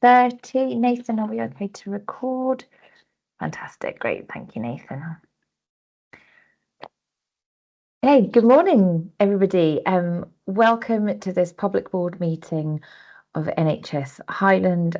30. Nathan, are we okay to record? Fantastic. Great. Thank you, Nathan. Hey, good morning, everybody. Welcome to this public board meeting of NHS Highland.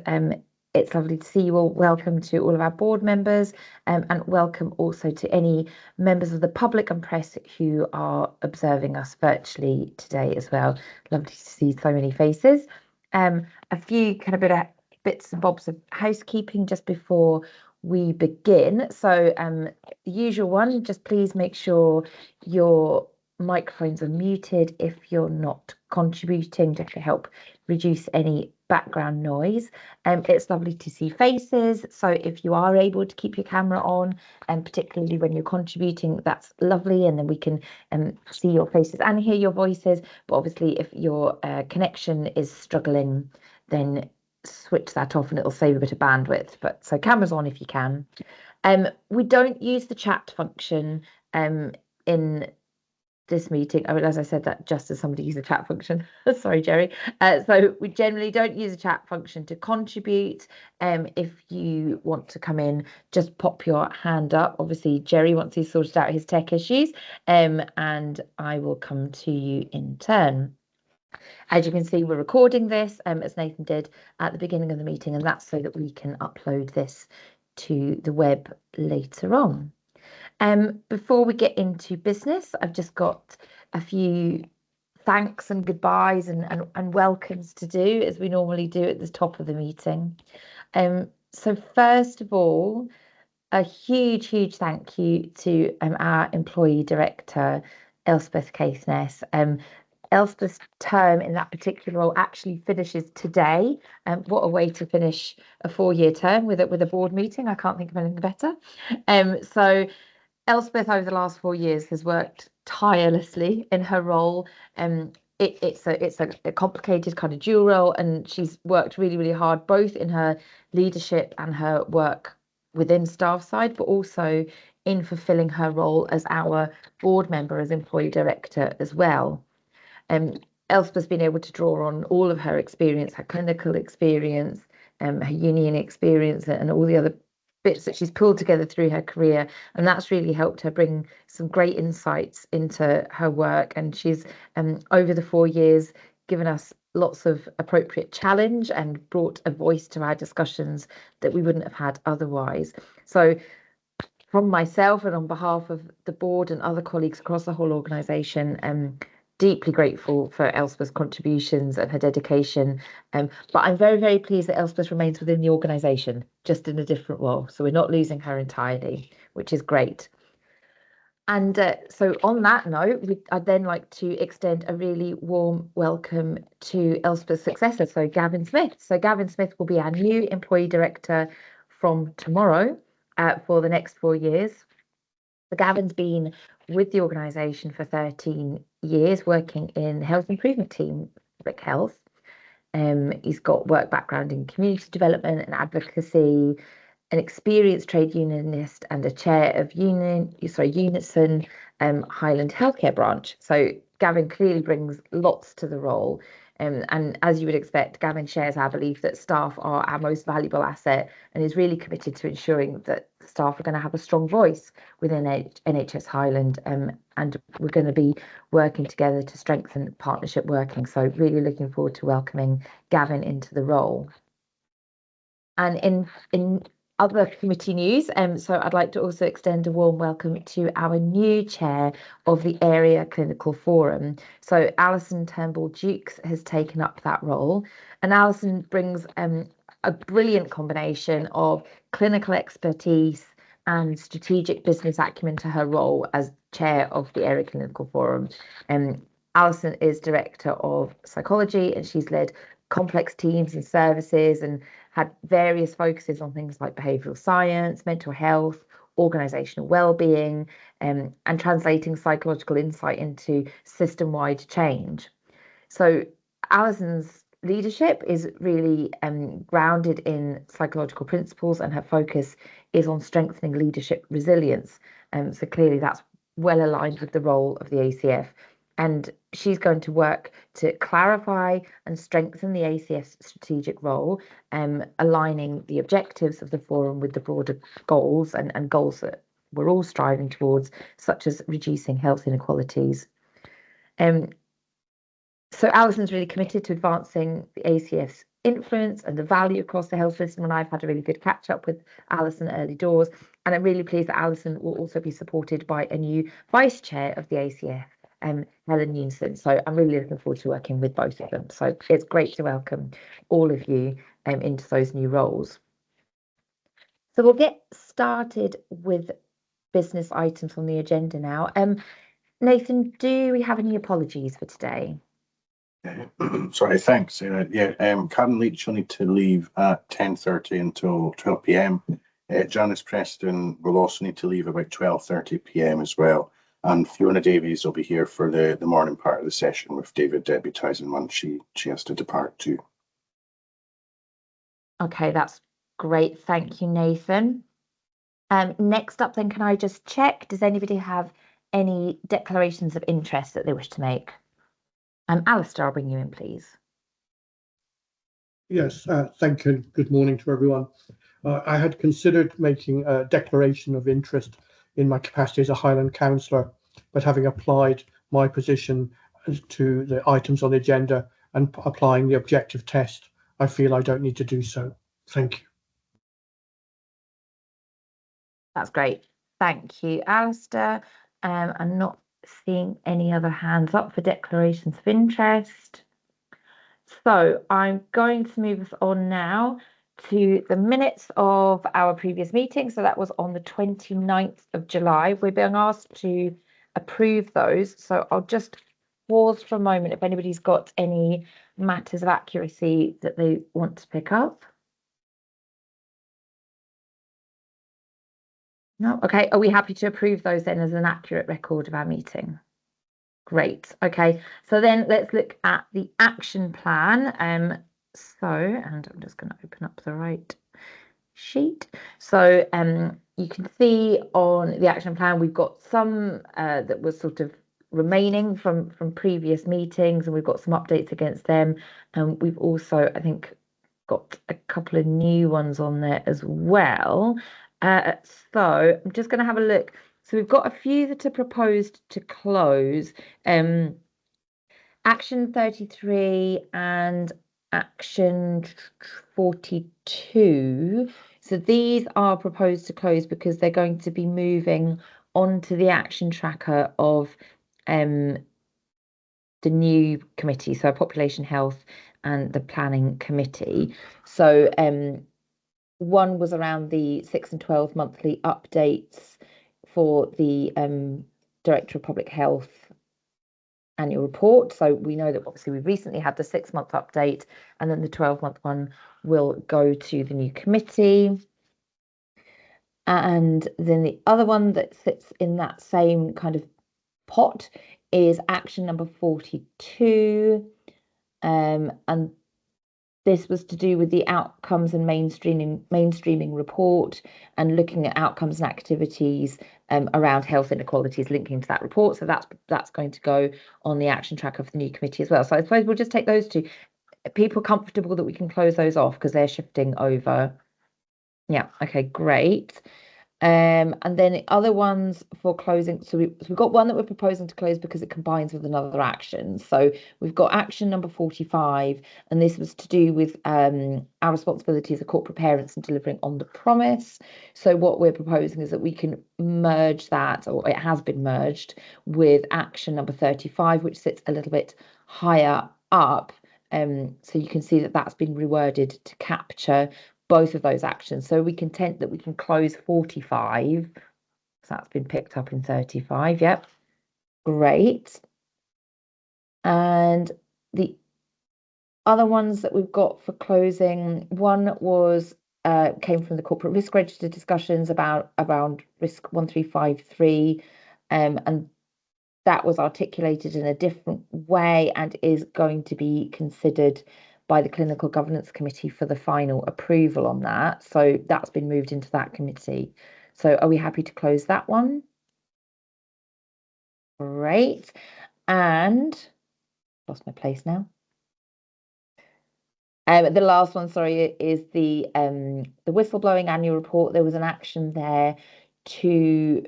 It's lovely to see you all. Welcome to all of our board members, and welcome also to any members of the public and press who are observing us virtually today as well. Lovely to see so many faces. A few kind of bits and bobs of housekeeping just before we begin. So the usual one, just please make sure your microphones are muted if you're not contributing, just to help reduce any background noise. It's lovely to see faces, so if you are able to keep your camera on, and particularly when you're contributing, that's lovely, and then we can see your faces and hear your voices. But obviously if your connection is struggling, then switch that off and it'll save a bit of bandwidth. But so cameras on if you can. We don't use the chat function in this meeting. I realize I said that just as somebody used the chat function. Sorry, Jerry. So we generally don't use a chat function to contribute. If you want to come in, just pop your hand up. Obviously, Jerry, once he's sorted out his tech issues, and I will come to you in turn. As you can see, we're recording this, as Nathan did at the beginning of the meeting, and that's so that we can upload this to the web later on. Before we get into business, I've just got a few thanks and goodbyes and welcomes to do, as we normally do at the top of the meeting. So first of all, a huge thank you to our employee director, Elspeth Caithness. Elspeth's term in that particular role actually finishes today. What a way to finish a 4-year term with a board meeting. I can't think of anything better. So Elspeth over the last 4 years has worked tirelessly in her role. It's a complicated kind of dual role, and she's worked really hard both in her leadership and her work within staff side, but also in fulfilling her role as our board member, as employee director as well. Elspeth's been able to draw on all of her experience, her clinical experience, her union experience, and all the other bits that she's pulled together through her career, and that's really helped her bring some great insights into her work. And she's over the 4 years given us lots of appropriate challenge and brought a voice to our discussions that we wouldn't have had otherwise. So from myself and on behalf of the board and other colleagues across the whole organisation, deeply grateful for Elspeth's contributions and her dedication. But I'm very pleased that Elspeth remains within the organisation, just in a different role. So we're not losing her entirely, which is great. And so on that note, I'd then like to extend a really warm welcome to Elspeth's successor, so Gavin Smith. So Gavin Smith will be our new employee director from tomorrow for the next 4 years. So Gavin's been with the organisation for 13 years, working in the health improvement team, public health. He's got work background in community development and advocacy, an experienced trade unionist, and a chair of Unison Highland Healthcare branch. So Gavin clearly brings lots to the role. And as you would expect, Gavin shares our belief that staff are our most valuable asset, and is really committed to ensuring that staff are going to have a strong voice within NHS Highland, and we're going to be working together to strengthen partnership working. So really looking forward to welcoming Gavin into the role. And in other committee news, so I'd like to also extend a warm welcome to our new chair of the Area Clinical Forum. So Alison Turnbull-Dukes has taken up that role, and Alison brings a brilliant combination of clinical expertise and strategic business acumen to her role as chair of the Area Clinical Forum. Alison is director of psychology, and she's led complex teams and services and had various focuses on things like behavioural science, mental health, organisational well-being, and translating psychological insight into system-wide change. So Alison's leadership is really grounded in psychological principles, and her focus is on strengthening leadership resilience. So clearly that's well aligned with the role of the ACF. And she's going to work to clarify and strengthen the ACF's strategic role, aligning the objectives of the forum with the broader goals and goals that we're all striving towards, such as reducing health inequalities. So Alison's really committed to advancing the ACF's influence and the value across the health system, and I've had a really good catch up with Alison early doors, and I'm really pleased that Alison will also be supported by a new vice chair of the ACF, Helen Newson. So I'm really looking forward to working with both of them. So it's great to welcome all of you into those new roles. So we'll get started with business items on the agenda now. Nathan, do we have any apologies for today? Sorry, thanks. Karen Leach will need to leave at 10:30 until 12 p.m. Janice Preston will also need to leave about 12:30 p.m. as well. And Fiona Davies will be here for the morning part of the session with David deputising once she has to depart too. Okay, that's great. Thank you, Nathan. Next up then, can I just check, does anybody have any declarations of interest that they wish to make? Alistair, I'll bring you in, please. Yes, thank you. Good morning to everyone. I had considered making a declaration of interest in my capacity as a Highland councillor, but having applied my position to the items on the agenda and applying the objective test, I feel I don't need to do so. Thank you. That's great. Thank you, Alistair. I'm not seeing any other hands up for declarations of interest. So I'm going to move us on now to the minutes of our previous meeting. So that was on the 29th of July. We're being asked to approve those. So I'll just pause for a moment if anybody's got any matters of accuracy that they want to pick up. No? Okay. Are we happy to approve those then as an accurate record of our meeting? Great. Okay. So then let's look at the action plan. And I'm just going to open up the right sheet. So you can see on the action plan, we've got some that was sort of remaining from previous meetings, and we've got some updates against them. And we've also, I think, got a couple of new ones on there as well. So I'm just going to have a look. So we've got a few that are proposed to close. Action 33 and Action 42. So these are proposed to close because they're going to be moving onto the action tracker of the new committee, so Population Health and the Planning Committee. So one was around the 6 and 12 monthly updates for the Director of Public Health annual report. So we know that obviously we've recently had the 6-month update, and then the 12-month one will go to the new committee. And then the other one that sits in that same kind of pot is action number 42. And this was to do with the outcomes and mainstreaming report and looking at outcomes and activities around health inequalities linking to that report. So that's going to go on the action track of the new committee as well. So I suppose we'll just take those two. Are people comfortable that we can close those off because they're shifting over? Yeah, okay, great. And then the other ones for closing, so we've got one that we're proposing to close because it combines with another action. So we've got action number 45, and this was to do with our responsibility as a corporate parents and delivering on the promise. So what we're proposing is that we can merge that, or it has been merged, with action number 35, which sits a little bit higher up. So you can see that that's been reworded to capture both of those actions. So we contend that we can close 45. So that's been picked up in 35. Yep. Great. And the other ones that we've got for closing, one was came from the corporate risk register discussions around risk 1353, and that was articulated in a different way and is going to be considered by the Clinical Governance Committee for the final approval on that. So that's been moved into that committee. So are we happy to close that one? Great. And lost my place now. The last one, sorry, is the whistleblowing annual report. There was an action there to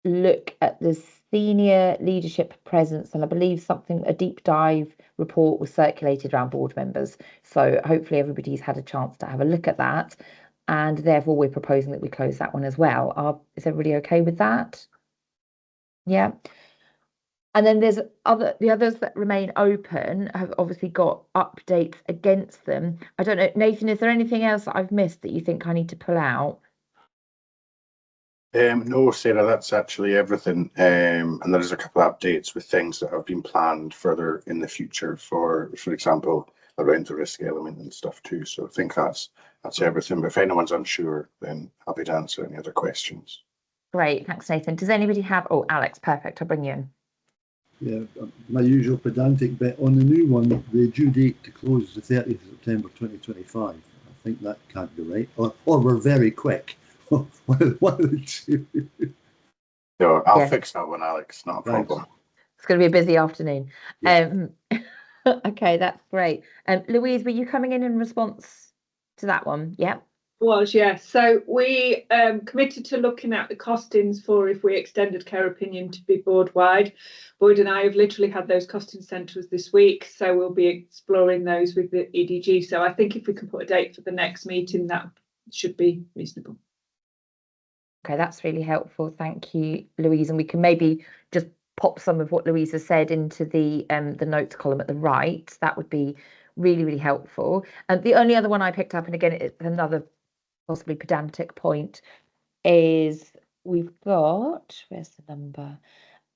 look at the senior leadership presence, and I believe a deep dive report was circulated around board members. So hopefully everybody's had a chance to have a look at that, and therefore we're proposing that we close that one as well. Is everybody okay with that? Yeah. And then there's the others that remain open have obviously got updates against them. I don't know, Nathan, is there anything else that I've missed that you think I need to pull out? No, Sarah, that's actually everything. And there's a couple of updates with things that have been planned further in the future, for example, around the risk element and stuff too. So I think that's everything. But if anyone's unsure, then happy to answer any other questions. Great, thanks, Nathan. Does anybody have? Oh, Alex, perfect. I'll bring you in. Yeah, my usual pedantic bit on the new one. The due date to close is the 30th of September 2025. I think that can't be right. Or we're very quick. One of the two. So I'll fix that one, Alex. Not a Thanks. problem. It's going to be a busy afternoon. Yeah. Okay, that's great. Louise, were you coming in response to that one? Yeah. Was, yes. So we committed to looking at the costings for if we extended care opinion to be board wide. Boyd and I have literally had those costing centres this week, so we'll be exploring those with the EDG. So I think if we can put a date for the next meeting, that should be reasonable. Okay, that's really helpful. Thank you, Louise. And we can maybe just pop some of what Louise has said into the notes column at the right. That would be really, really helpful. And the only other one I picked up, and again, it's another possibly pedantic point, is we've got, where's the number?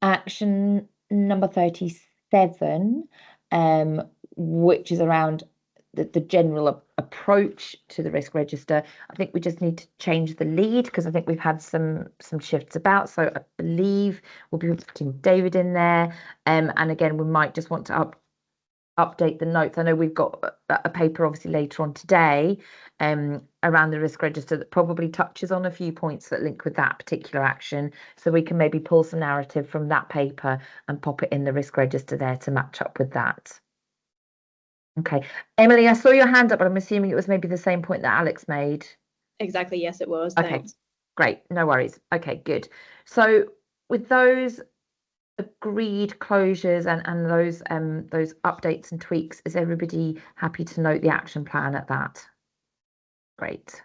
Action number 37, which is around the general approach to the risk register. I think we just need to change the lead because I think we've had some shifts about. So I believe we'll be putting David in there. And again, we might just want to update the notes. I know we've got a paper obviously later on today around the risk register that probably touches on a few points that link with that particular action. So we can maybe pull some narrative from that paper and pop it in the risk register there to match up with that. Okay, Emily, I saw your hand up, but I'm assuming it was maybe the same point that Alex made. Exactly, yes, it was. Okay, thanks. Great, no worries. Okay, good. So with those agreed closures and those updates and tweaks, is everybody happy to note the action plan at that? Great.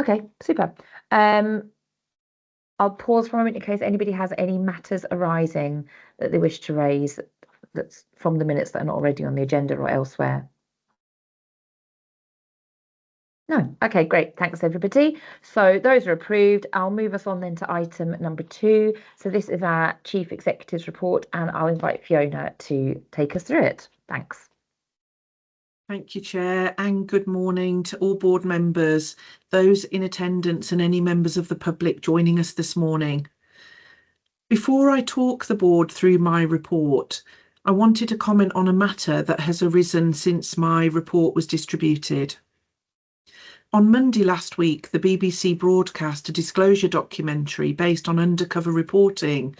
Okay, super. I'll pause for a moment in case anybody has any matters arising that they wish to raise that's from the minutes that are not already on the agenda or elsewhere. No. Okay, great. Thanks, everybody. So those are approved. I'll move us on then to item number 2. So this is our Chief Executive's report, and I'll invite Fiona to take us through it. Thanks. Thank you, Chair, and good morning to all board members, those in attendance and any members of the public joining us this morning. Before I talk the board through my report, I wanted to comment on a matter that has arisen since my report was distributed. On Monday last week, the BBC broadcast a disclosure documentary based on undercover reporting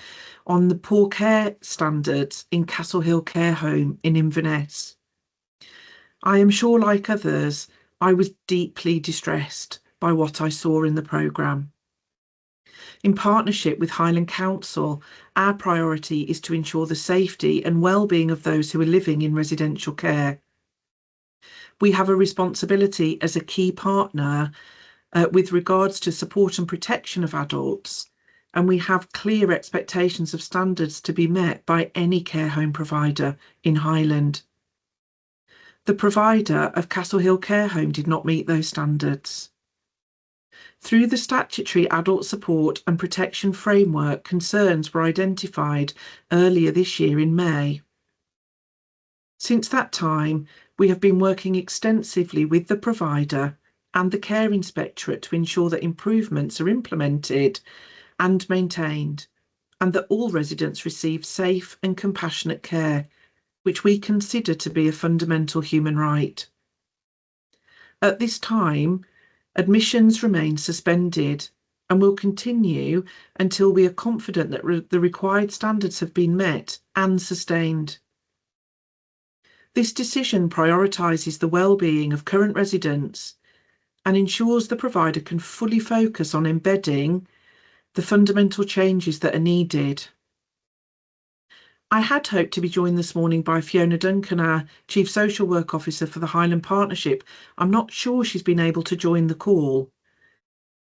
on the poor care standards in Castle Hill Care Home in Inverness. I am sure, like others, I was deeply distressed by what I saw in the programme. In partnership with Highland Council, our priority is to ensure the safety and well-being of those who are living in residential care. We have a responsibility as a key partner with regards to support and protection of adults, and we have clear expectations of standards to be met by any care home provider in Highland. The provider of Castle Hill Care Home did not meet those standards. Through the statutory adult support and protection framework, concerns were identified earlier this year in May. Since that time, we have been working extensively with the provider and the Care Inspectorate to ensure that improvements are implemented and maintained, and that all residents receive safe and compassionate care, which we consider to be a fundamental human right. At this time, admissions remain suspended and will continue until we are confident that the required standards have been met and sustained. This decision prioritises the well-being of current residents and ensures the provider can fully focus on embedding the fundamental changes that are needed. I had hoped to be joined this morning by Fiona Duncan, our Chief Social Work Officer for the Highland Partnership. I'm not sure she's been able to join the call,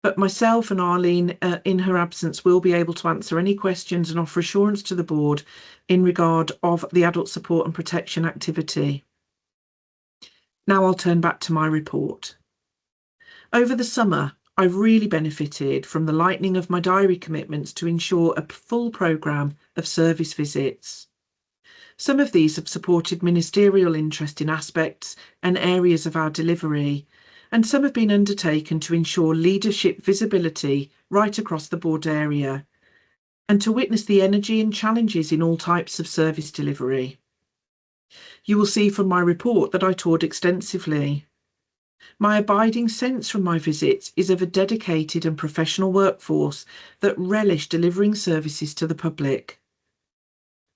but myself and Arlene, in her absence, will be able to answer any questions and offer assurance to the board in regard of the adult support and protection activity. Now I'll turn back to my report. Over the summer, I've really benefited from the lightening of my diary commitments to ensure a full programme of service visits. Some of these have supported ministerial interest in aspects and areas of our delivery, and some have been undertaken to ensure leadership visibility right across the board area, and to witness the energy and challenges in all types of service delivery. You will see from my report that I toured extensively. My abiding sense from my visits is of a dedicated and professional workforce that relish delivering services to the public.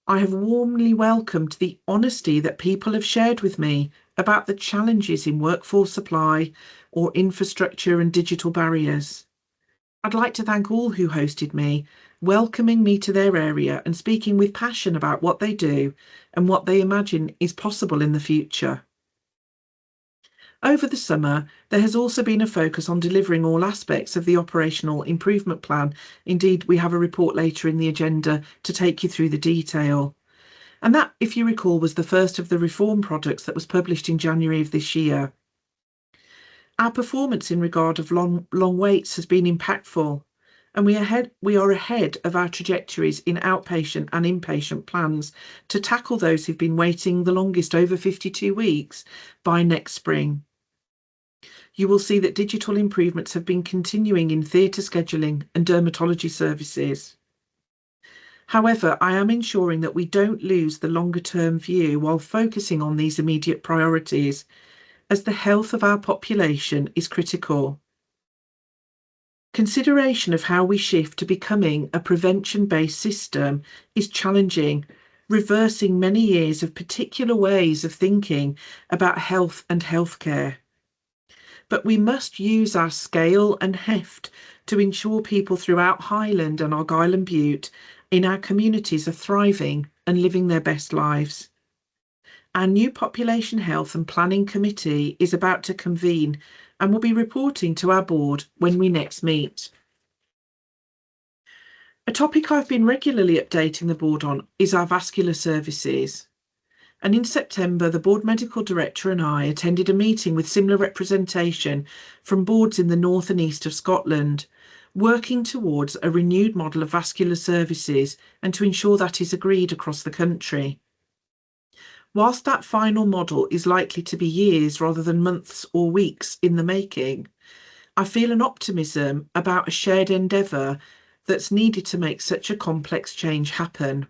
I have warmly welcomed the honesty that people have shared with me about the challenges in workforce supply or infrastructure and digital barriers. I'd like to thank all who hosted me, welcoming me to their area and speaking with passion about what they do and what they imagine is possible in the future. Over the summer, there has also been a focus on delivering all aspects of the operational improvement plan. Indeed, we have a report later in the agenda to take you through the detail. And that, if you recall, was the first of the reform products that was published in January of this year. Our performance in regard of long waits has been impactful, and we are ahead of our trajectories in outpatient and inpatient plans to tackle those who've been waiting the longest, over 52 weeks, by next spring. You will see that digital improvements have been continuing in theatre scheduling and dermatology services. However, I am ensuring that we don't lose the longer term view while focusing on these immediate priorities, as the health of our population is critical. Consideration of how we shift to becoming a prevention-based system is challenging, reversing many years of particular ways of thinking about health and healthcare. But we must use our scale and heft to ensure people throughout Highland and Argyll and Bute in our communities are thriving and living their best lives. Our new Population Health and Planning Committee is about to convene and will be reporting to our board when we next meet. A topic I've been regularly updating the board on is our vascular services. And in September, the board medical director and I attended a meeting with similar representation from boards in the north and east of Scotland, working towards a renewed model of vascular services and to ensure that is agreed across the country. Whilst that final model is likely to be years rather than months or weeks in the making, I feel an optimism about a shared endeavour that's needed to make such a complex change happen.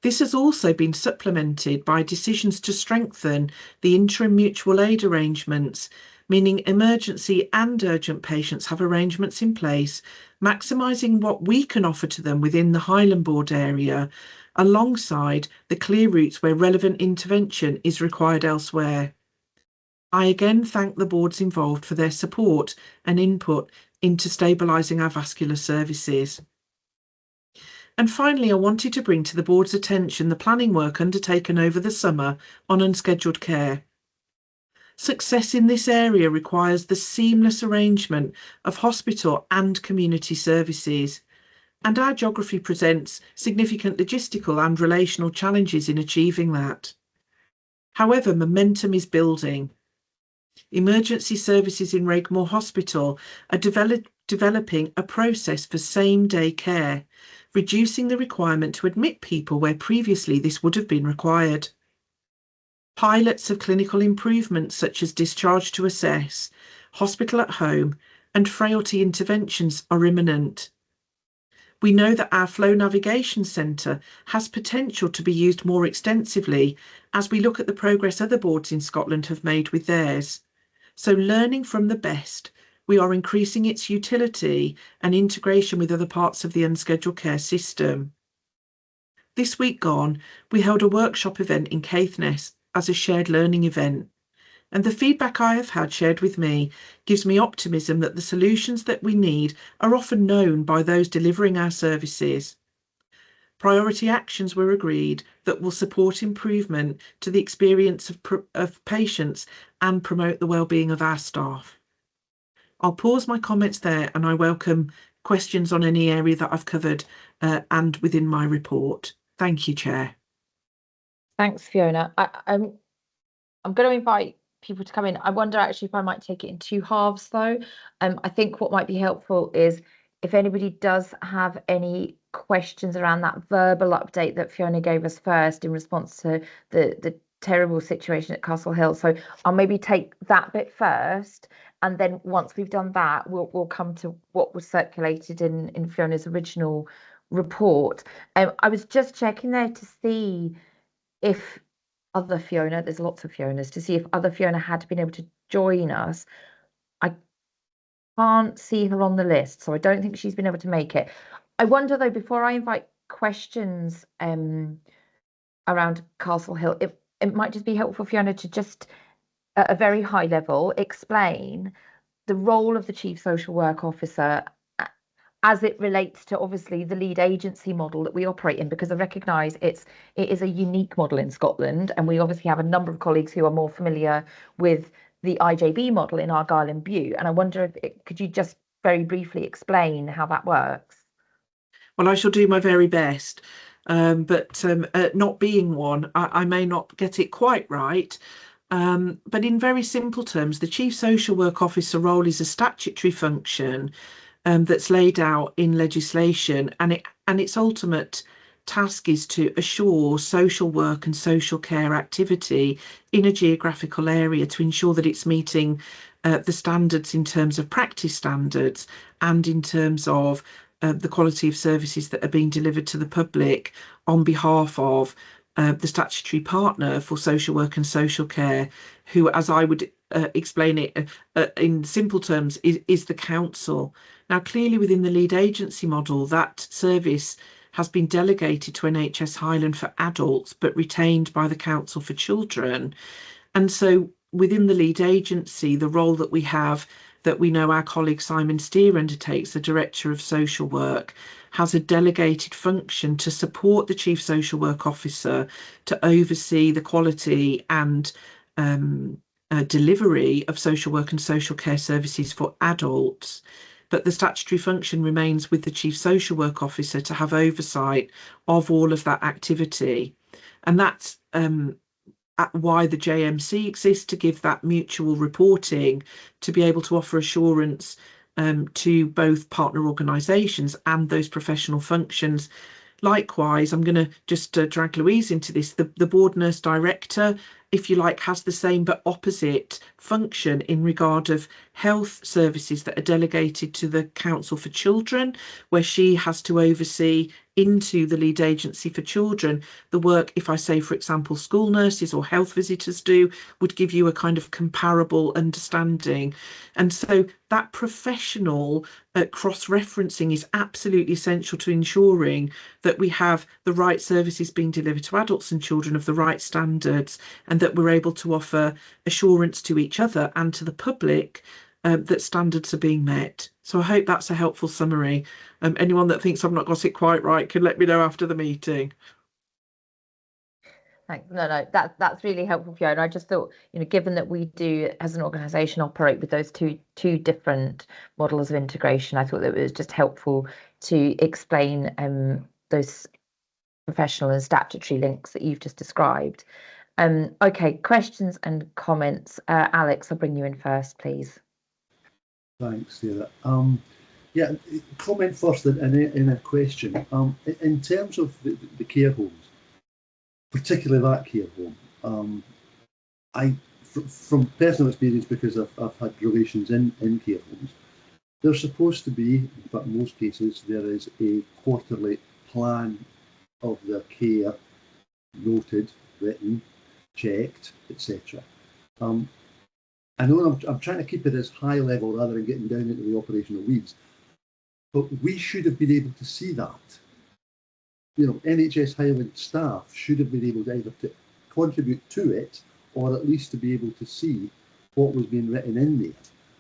This has also been supplemented by decisions to strengthen the interim mutual aid arrangements, meaning emergency and urgent patients have arrangements in place, maximising what we can offer to them within the Highland Board area, alongside the clear routes where relevant intervention is required elsewhere. I again thank the boards involved for their support and input into stabilising our vascular services. And finally, I wanted to bring to the board's attention the planning work undertaken over the summer on unscheduled care. Success in this area requires the seamless arrangement of hospital and community services, and our geography presents significant logistical and relational challenges in achieving that. However, momentum is building. Emergency services in Regmore Hospital are developing a process for same-day care, reducing the requirement to admit people where previously this would have been required. Pilots of clinical improvements such as discharge to assess, hospital at home, and frailty interventions are imminent. We know that our Flow Navigation Centre has potential to be used more extensively as we look at the progress other boards in Scotland have made with theirs. So learning from the best we are increasing its utility and integration with other parts of the unscheduled care system. This week gone, we held a workshop event in Caithness as a shared learning event, and the feedback I have had shared with me gives me optimism that the solutions that we need are often known by those delivering our services. Priority actions were agreed that will support improvement to the experience of patients and promote the well-being of our staff. I'll pause my comments there, and I welcome questions on any area that I've covered and within my report. Thank you, Chair. Thanks, Fiona. I'm going to invite people to come in. I wonder actually if I might take it in two halves, though. I think what might be helpful is if anybody does have any questions around that verbal update that Fiona gave us first in response to the terrible situation at Castle Hill. So I'll maybe take that bit first, and then once we've done that, we'll come to what was circulated in Fiona's original report. I was just checking there to see if other Fiona, there's lots of Fionas, to see if other Fiona had been able to join us. I can't see her on the list, so I don't think she's been able to make it. I wonder though, before I invite questions around Castle Hill, it might just be helpful, Fiona, to just at a very high level explain the role of the Chief Social Work Officer as it relates to obviously the lead agency model that we operate in, because I recognise it is a unique model in Scotland, and we obviously have a number of colleagues who are more familiar with the IJB model in Argyll and Bute. And I wonder if could you just very briefly explain how that works? Well, I shall do my very best, but not being one, I may not get it quite right. But in very simple terms, the Chief Social Work Officer role is a statutory function that's laid out in legislation, and its ultimate task is to assure social work and social care activity in a geographical area to ensure that it's meeting the standards in terms of practice standards and in terms of the quality of services that are being delivered to the public on behalf of the statutory partner for social work and social care, who, as I would explain it in simple terms, is the council. Now, clearly within the lead agency model, that service has been delegated to NHS Highland for adults, but retained by the Council for Children. And so within the lead agency, the role that we have, that we know our colleague Simon Steer undertakes, the Director of Social Work, has a delegated function to support the Chief Social Work Officer to oversee the quality and delivery of social work and social care services for adults. But the statutory function remains with the Chief Social Work Officer to have oversight of all of that activity. And that's why the JMC exists, to give that mutual reporting, to be able to offer assurance to both partner organisations and those professional functions. Likewise, I'm going to just drag Louise into this. The board nurse director, if you like, has the same but opposite function in regard of health services that are delegated to the Council for Children, where she has to oversee into the lead agency for children the work, if I say, for example, school nurses or health visitors do, would give you a kind of comparable understanding. And so that professional cross-referencing is absolutely essential to ensuring that we have the right services being delivered to adults and children of the right standards, and that we're able to offer assurance to each other and to the public that standards are being met. So I hope that's a helpful summary. Anyone that thinks I've not got it quite right can let me know after the meeting. Thanks. No, that's really helpful, Fiona. I just thought, given that we do as an organisation operate with those two different models of integration, I thought that it was just helpful to explain those professional and statutory links that you've just described. Okay, questions and comments. Alex, I'll bring you in first, please. Thanks, Sarah. Yeah, comment first in a question. In terms of the care homes, particularly that care home, from personal experience, because I've had relations in care homes, there's supposed to be, in fact, in most cases, there is a quarterly plan of their care, noted, written, checked, etc. I know I'm trying to keep it as high level rather than getting down into the operational weeds, but we should have been able to see that. You know, NHS Highland staff should have been able to either to contribute to it or at least to be able to see what was being written in there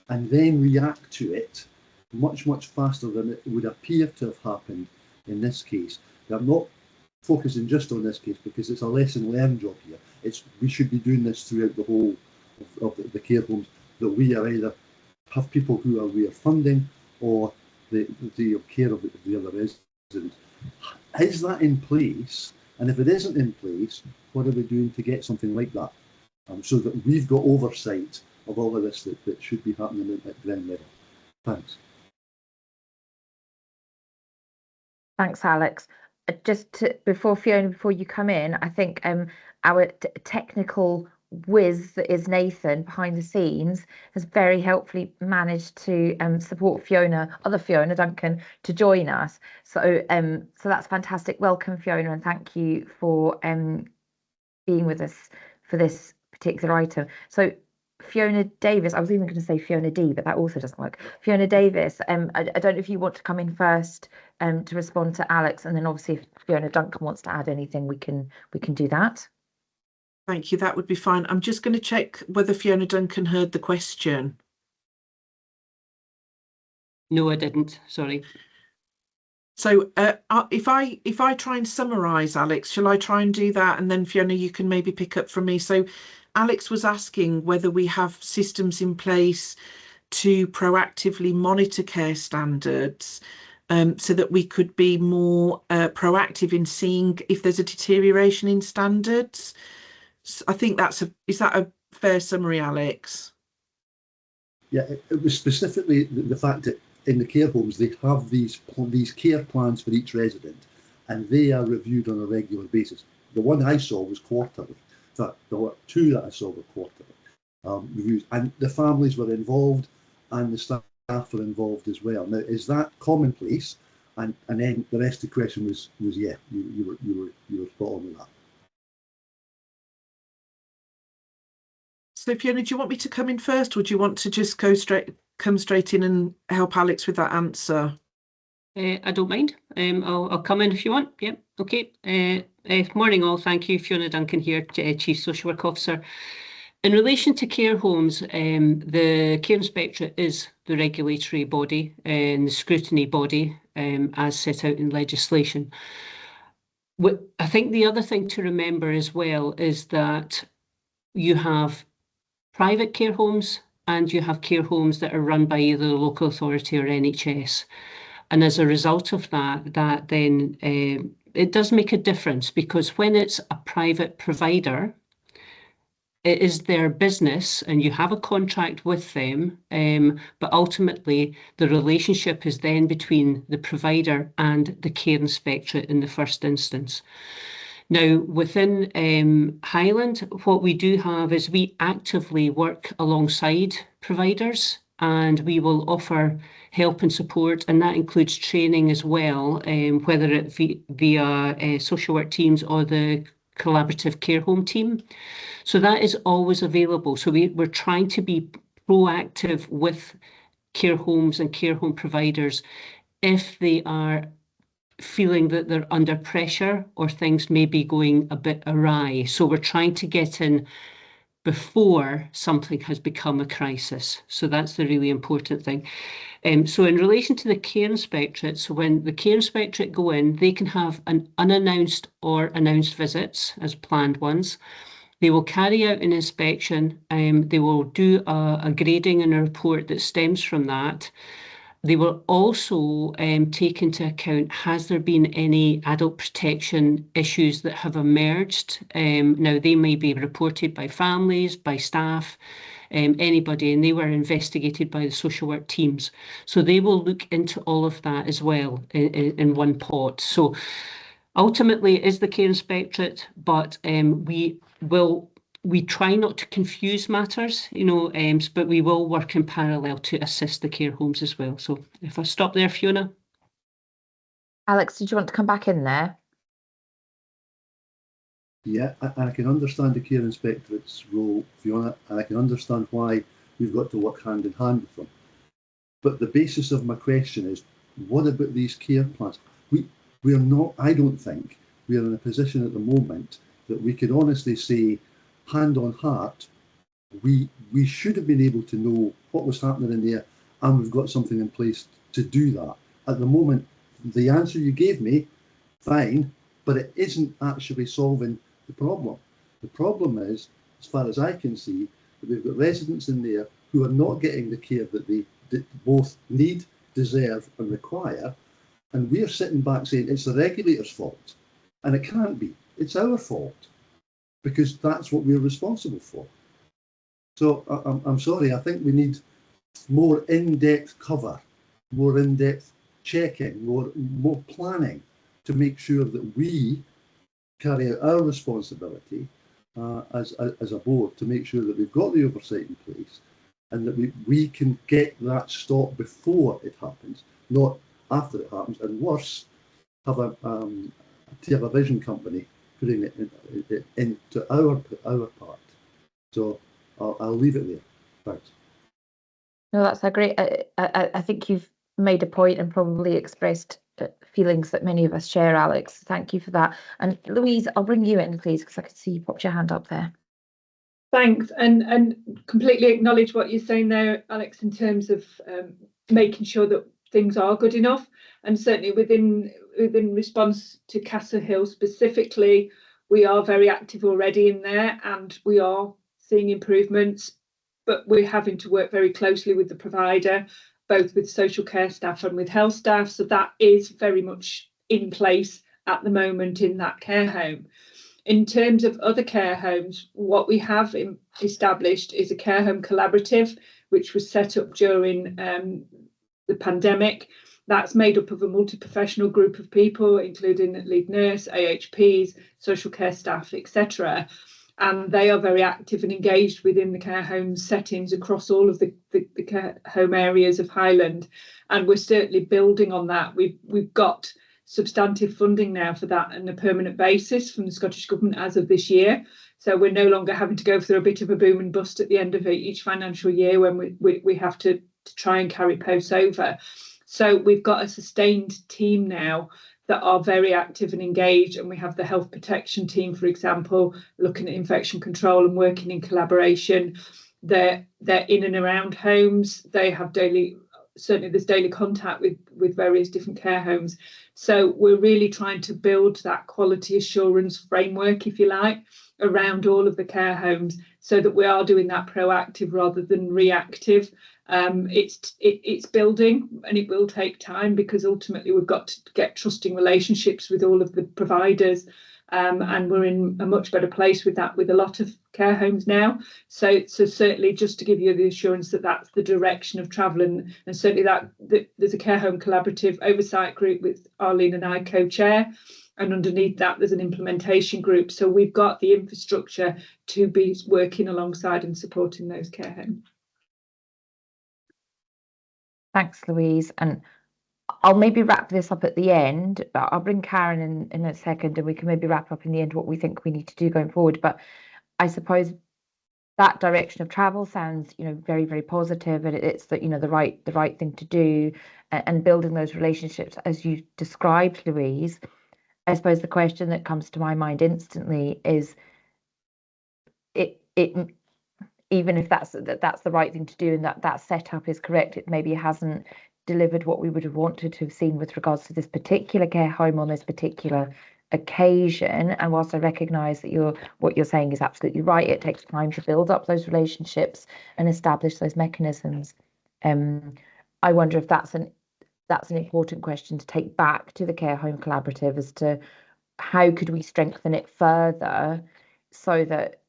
and then react to it much, much faster than it would appear to have happened in this case. I'm not focusing just on this case because it's a lesson learned job here. We should be doing this throughout the whole of the care homes, that we are either have people who we are funding or the care of the other residents. Is that in place? And if it isn't in place, what are we doing to get something like that? So that we've got oversight of all of this that should be happening at ground level. Thanks. Thanks, Alex. Before Fiona, before you come in, I think our technical whiz that is Nathan behind the scenes has very helpfully managed to support other Fiona Duncan, to join us. So that's fantastic. Welcome, Fiona, and thank you for being with us for this particular item. So Fiona Davis, I was even going to say Fiona D, but that also doesn't work. Fiona Davis, I don't know if you want to come in first to respond to Alex, and then obviously if Fiona Duncan wants to add anything, we can do that. Thank you, that would be fine. I'm just going to check whether Fiona Duncan heard the question. No, I didn't, sorry. So if I try and summarise, Alex, shall I try and do that? And then Fiona, you can maybe pick up from me. So Alex was asking whether we have systems in place to proactively monitor care standards so that we could be more proactive in seeing if there's a deterioration in standards. So I think is that a fair summary, Alex? Yeah, it was specifically the fact that in the care homes they have these care plans for each resident, and they are reviewed on a regular basis. The one I saw was quarterly. In fact, there were two that I saw were quarterly reviews, and the families were involved and the staff were involved as well. Now, is that commonplace? And then the rest of the question was yeah, you were spot on with that. So Fiona, do you want me to come in first, or do you want to just come straight in and help Alex with that answer? I don't mind. I'll come in if you want. Yeah, okay. Morning all. Thank you, Fiona Duncan here, Chief Social Work Officer. In relation to care homes, the Care Inspectorate is the regulatory body and the scrutiny body as set out in legislation. I think the other thing to remember as well is that you have private care homes and you have care homes that are run by either the local authority or NHS. And as a result of that then it does make a difference, because when it's a private provider, it is their business and you have a contract with them, but ultimately the relationship is then between the provider and the Care Inspectorate in the first instance. Now, within Highland, what we do have is we actively work alongside providers, and we will offer help and support, and that includes training as well, whether it via social work teams or the collaborative care home team. So that is always available. So we're trying to be proactive with care homes and care home providers if they are feeling that they're under pressure or things may be going a bit awry. So we're trying to get in before something has become a crisis. So that's the really important thing. So in relation to the Care Inspectorate, so when the Care Inspectorate go in, they can have an unannounced or announced visits as planned ones. They will carry out an inspection. They will do a grading and a report that stems from that. They will also take into account, has there been any adult protection issues that have emerged? Now, they may be reported by families, by staff, anybody, and they were investigated by the social work teams. So they will look into all of that as well in one pot. So ultimately it is the Care Inspectorate, but we try not to confuse matters, but we will work in parallel to assist the care homes as well. So if I stop there, Fiona. Alex, did you want to come back in there? Yeah, and I can understand the Care Inspectorate's role, Fiona, and I can understand why we've got to work hand in hand with them. But the basis of my question is, what about these care plans? We are not, I don't think, we are in a position at the moment that we could honestly say, hand on heart, we should have been able to know what was happening in there, and we've got something in place to do that. At the moment, the answer you gave me, fine, but it isn't actually solving the problem. The problem is, as far as I can see, that we've got residents in there who are not getting the care that they both need, deserve and require, and we're sitting back saying it's the regulator's fault, and it can't be. It's our fault, because that's what we're responsible for. So I'm sorry, I think we need more in-depth cover, more in-depth checking, more planning to make sure that we carry out our responsibility as a board, to make sure that we've got the oversight in place and that we can get that stopped before it happens, not after it happens, and worse, have a television company putting it into our part. So I'll leave it there. Thanks. No, that's a great. I think you've made a point and probably expressed feelings that many of us share, Alex. Thank you for that. And Louise, I'll bring you in, please, because I could see you popped your hand up there. Thanks, and completely acknowledge what you're saying there, Alex, in terms of making sure that things are good enough, and certainly within response to Castle Hill specifically, we are very active already in there, and we are seeing improvements, but we're having to work very closely with the provider, both with social care staff and with health staff. So that is very much in place at the moment in that care home. In terms of other care homes, what we have established is a care home collaborative, which was set up during the pandemic. That's made up of a multi-professional group of people, including lead nurse, AHPs, social care staff, etc. And they are very active and engaged within the care home settings across all of the care home areas of Highland. And we're certainly building on that. We've got substantive funding now for that on a permanent basis from the Scottish Government as of this year. So we're no longer having to go through a bit of a boom and bust at the end of each financial year when we have to try and carry posts over. So we've got a sustained team now that are very active and engaged, and we have the health protection team, for example, looking at infection control and working in collaboration. They're in and around homes. They have certainly there's daily contact with various different care homes. So we're really trying to build that quality assurance framework, if you like, around all of the care homes, so that we are doing that proactive rather than reactive. It's building, and it will take time, because ultimately we've got to get trusting relationships with all of the providers, and we're in a much better place with that with a lot of care homes now. So certainly, just to give you the assurance that that's the direction of travel, and certainly that there's a care home collaborative oversight group with Arlene and I co-chair, and underneath that there's an implementation group. So we've got the infrastructure to be working alongside and supporting those care homes. Thanks, Louise. And I'll maybe wrap this up at the end. I'll bring Karen in a second, and we can maybe wrap up in the end what we think we need to do going forward. But I suppose that direction of travel sounds, very, very positive, and it's the right thing to do, and building those relationships as you described, Louise. I suppose the question that comes to my mind instantly is, it even if that's the right thing to do and that setup is correct, it maybe hasn't delivered what we would have wanted to have seen with regards to this particular care home on this particular occasion. And whilst I recognise that what you're saying is absolutely right, it takes time to build up those relationships and establish those mechanisms. I wonder if that's an important question to take back to the care home collaborative, as to how could we strengthen it further, so that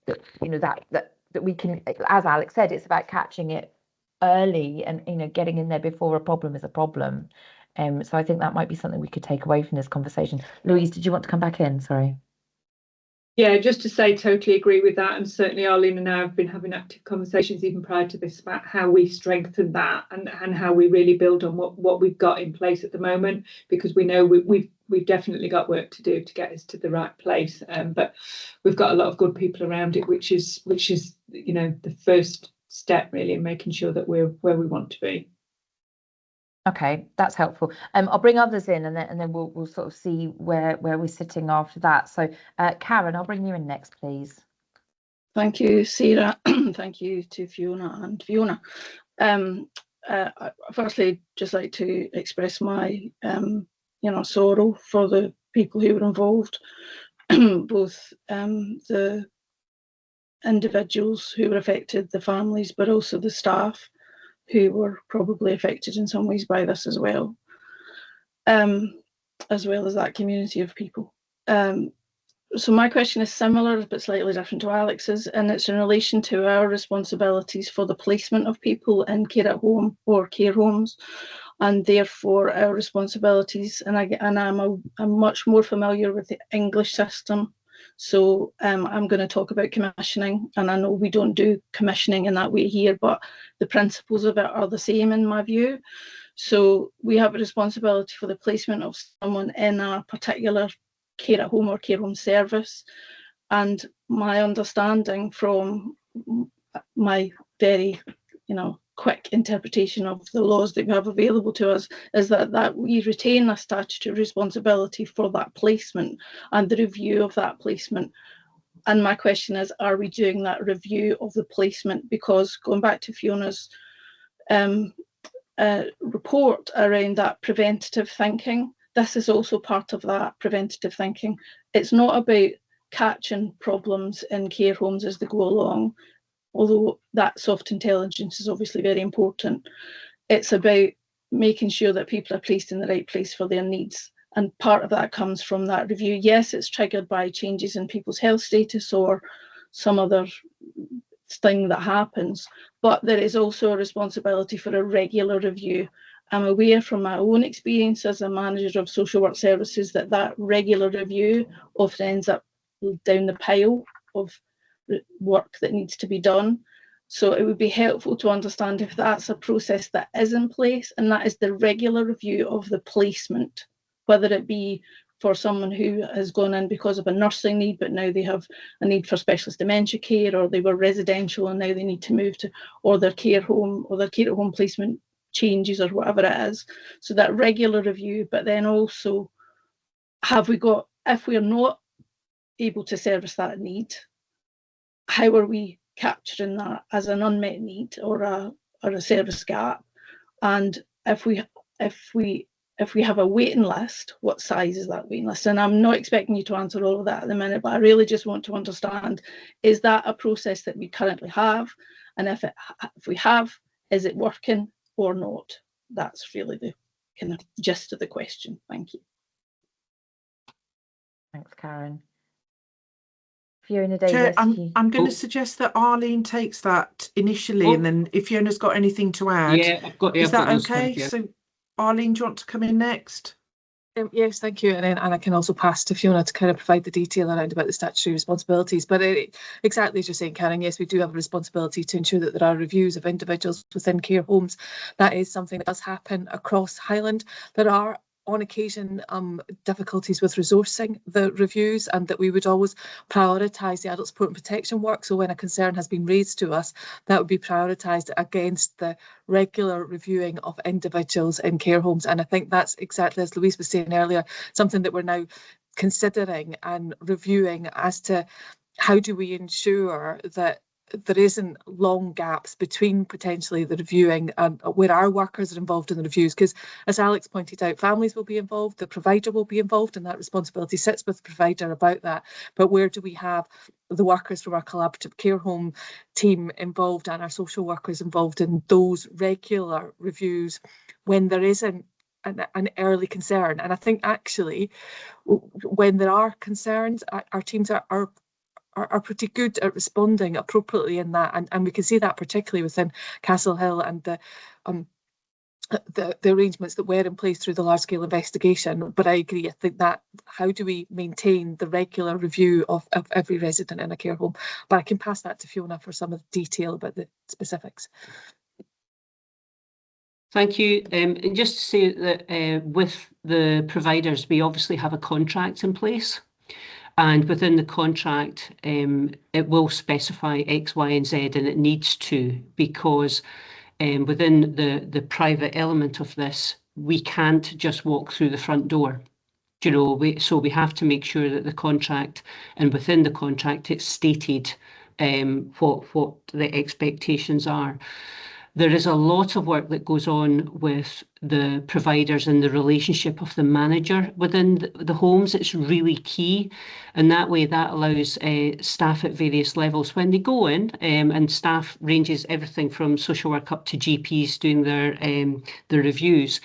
we can, as Alex said, it's about catching it early and getting in there before a problem is a problem. So I think that might be something we could take away from this conversation. Louise, did you want to come back in? Sorry. Yeah, just to say, totally agree with that, and certainly Arlene and I have been having active conversations even prior to this about how we strengthen that and how we really build on what we've got in place at the moment, because we know we've definitely got work to do to get us to the right place, but we've got a lot of good people around it, which is the first step really in making sure that we're where we want to be. Okay, that's helpful. I'll bring others in, and then we'll sort of see where we're sitting after that. So, Karen, I'll bring you in next, please. Thank you, Sarah. Thank you to Fiona and Fiona. I firstly just like to express my sorrow for the people who were involved, both the individuals who were affected, the families, but also the staff who were probably affected in some ways by this as well as that community of people. So my question is similar but slightly different to Alex's, and it's in relation to our responsibilities for the placement of people in care at home or care homes, and therefore our responsibilities. And I'm much more familiar with the English system, so I'm going to talk about commissioning. And I know we don't do commissioning in that way here, but the principles of it are the same in my view. So we have a responsibility for the placement of someone in a particular care at home or care home service. And my understanding from my very, quick interpretation of the laws that we have available to us is that we retain a statutory responsibility for that placement and the review of that placement. And my question is, are we doing that review of the placement? Because going back to Fiona's report around that preventative thinking, this is also part of that preventative thinking. It's not about catching problems in care homes as they go along, although that soft intelligence is obviously very important. It's about making sure that people are placed in the right place for their needs. And part of that comes from that review. Yes, it's triggered by changes in people's health status or some other thing that happens, but there is also a responsibility for a regular review. I'm aware from my own experience as a manager of social work services that regular review often ends up down the pile of work that needs to be done. So it would be helpful to understand if that's a process that is in place, and that is the regular review of the placement, whether it be for someone who has gone in because of a nursing need, but now they have a need for specialist dementia care, or they were residential and now they need to move to, or their care home or their care at home placement changes or whatever it is. So that regular review, but then also if we're not able to service that need, how are we capturing that as an unmet need or a service gap? And if we have a waiting list, what size is that waiting list? And I'm not expecting you to answer all of that at the minute, but I really just want to understand, is that a process that we currently have? And if we have, is it working or not? That's really the kind of gist of the question. Thank you. Thanks, Karen. Fiona Davis. Chair, I'm going to suggest that Arlene takes that initially, and then if Fiona's got anything to add. Yeah, I've got. Is that okay? So, Arlene, do you want to come in next? Yes, thank you. And I can also pass to Fiona to kind of provide the detail around about the statutory responsibilities. But exactly as you're saying, Karen, yes, we do have a responsibility to ensure that there are reviews of individuals within care homes. That is something that does happen across Highland. There are on occasion difficulties with resourcing the reviews, and that we would always prioritise the adult support and protection work. So when a concern has been raised to us, that would be prioritised against the regular reviewing of individuals in care homes. And I think that's exactly, as Louise was saying earlier, something that we're now considering and reviewing as to how do we ensure that there isn't long gaps between potentially the reviewing and where our workers are involved in the reviews, because as Alex pointed out, families will be involved, the provider will be involved, and that responsibility sits with the provider about that. But where do we have the workers from our collaborative care home team involved and our social workers involved in those regular reviews when there isn't an early concern? And I think actually when there are concerns, our teams are pretty good at responding appropriately in that, and we can see that particularly within Castle Hill and the arrangements that were in place through the large-scale investigation. But I agree, I think that how do we maintain the regular review of every resident in a care home? But I can pass that to Fiona for some of the detail about the specifics. Thank you. And just to say that with the providers, we obviously have a contract in place. And within the contract, it will specify X, Y, and Z, and it needs to, because within the private element of this, we can't just walk through the front door. You know, so we have to make sure that the contract, and within the contract, it's stated what the expectations are. There is a lot of work that goes on with the providers and the relationship of the manager within the homes. It's really key, and that way that allows staff at various levels when they go in, and staff ranges everything from social work up to GPs doing their reviews,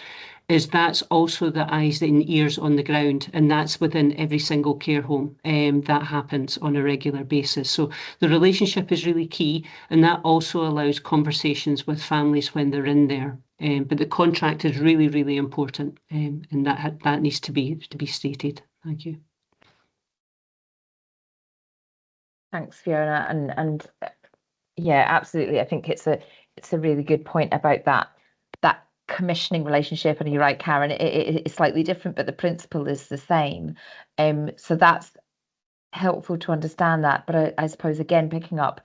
is that's also the eyes and ears on the ground, and that's within every single care home. That happens on a regular basis. So the relationship is really key, and that also allows conversations with families when they're in there. But the contract is really, really important, and that needs to be stated. Thank you. Thanks, Fiona, and yeah, absolutely. I think it's a really good point about that commissioning relationship, and you're right, Karen, it's slightly different, but the principle is the same. So that's helpful to understand that. But I suppose, again, picking up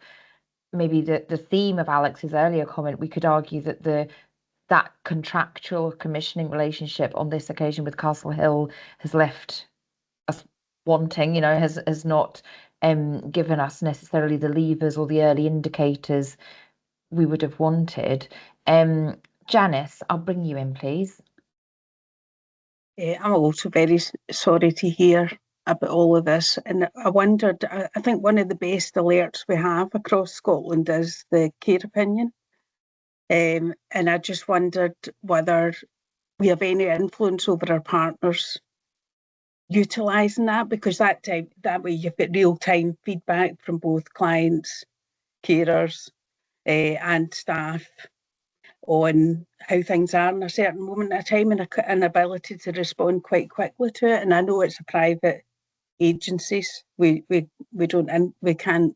maybe the theme of Alex's earlier comment, we could argue that that contractual commissioning relationship on this occasion with Castle Hill has left us wanting, has not given us necessarily the levers or the early indicators we would have wanted. Janice, I'll bring you in, please. I'm also very sorry to hear about all of this, and I wondered, I think one of the best alerts we have across Scotland is the care opinion, and I just wondered whether we have any influence over our partners utilising that, because that way you've got real-time feedback from both clients, carers, and staff on how things are in a certain moment in time, and an ability to respond quite quickly to it. And I know it's a private agencies. We don't, and we can't.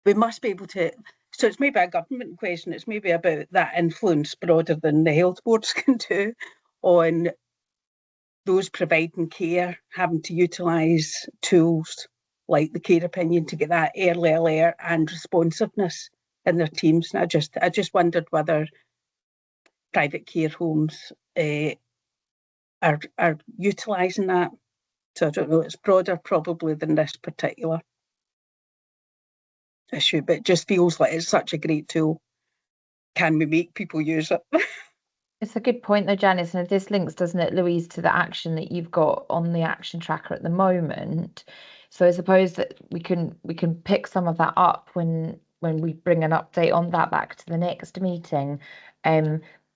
We must be able to. So it's maybe a government question. It's maybe about that influence broader than the health boards can do on those providing care, having to utilise tools like the care opinion to get that early alert and responsiveness in their teams. And I just wondered whether private care homes are utilising that. So I don't know, it's broader probably than this particular issue, but it just feels like it's such a great tool. Can we make people use it? It's a good point though, Janice, and this links, doesn't it, Louise, to the action that you've got on the action tracker at the moment. So I suppose that we can pick some of that up when we bring an update on that back to the next meeting.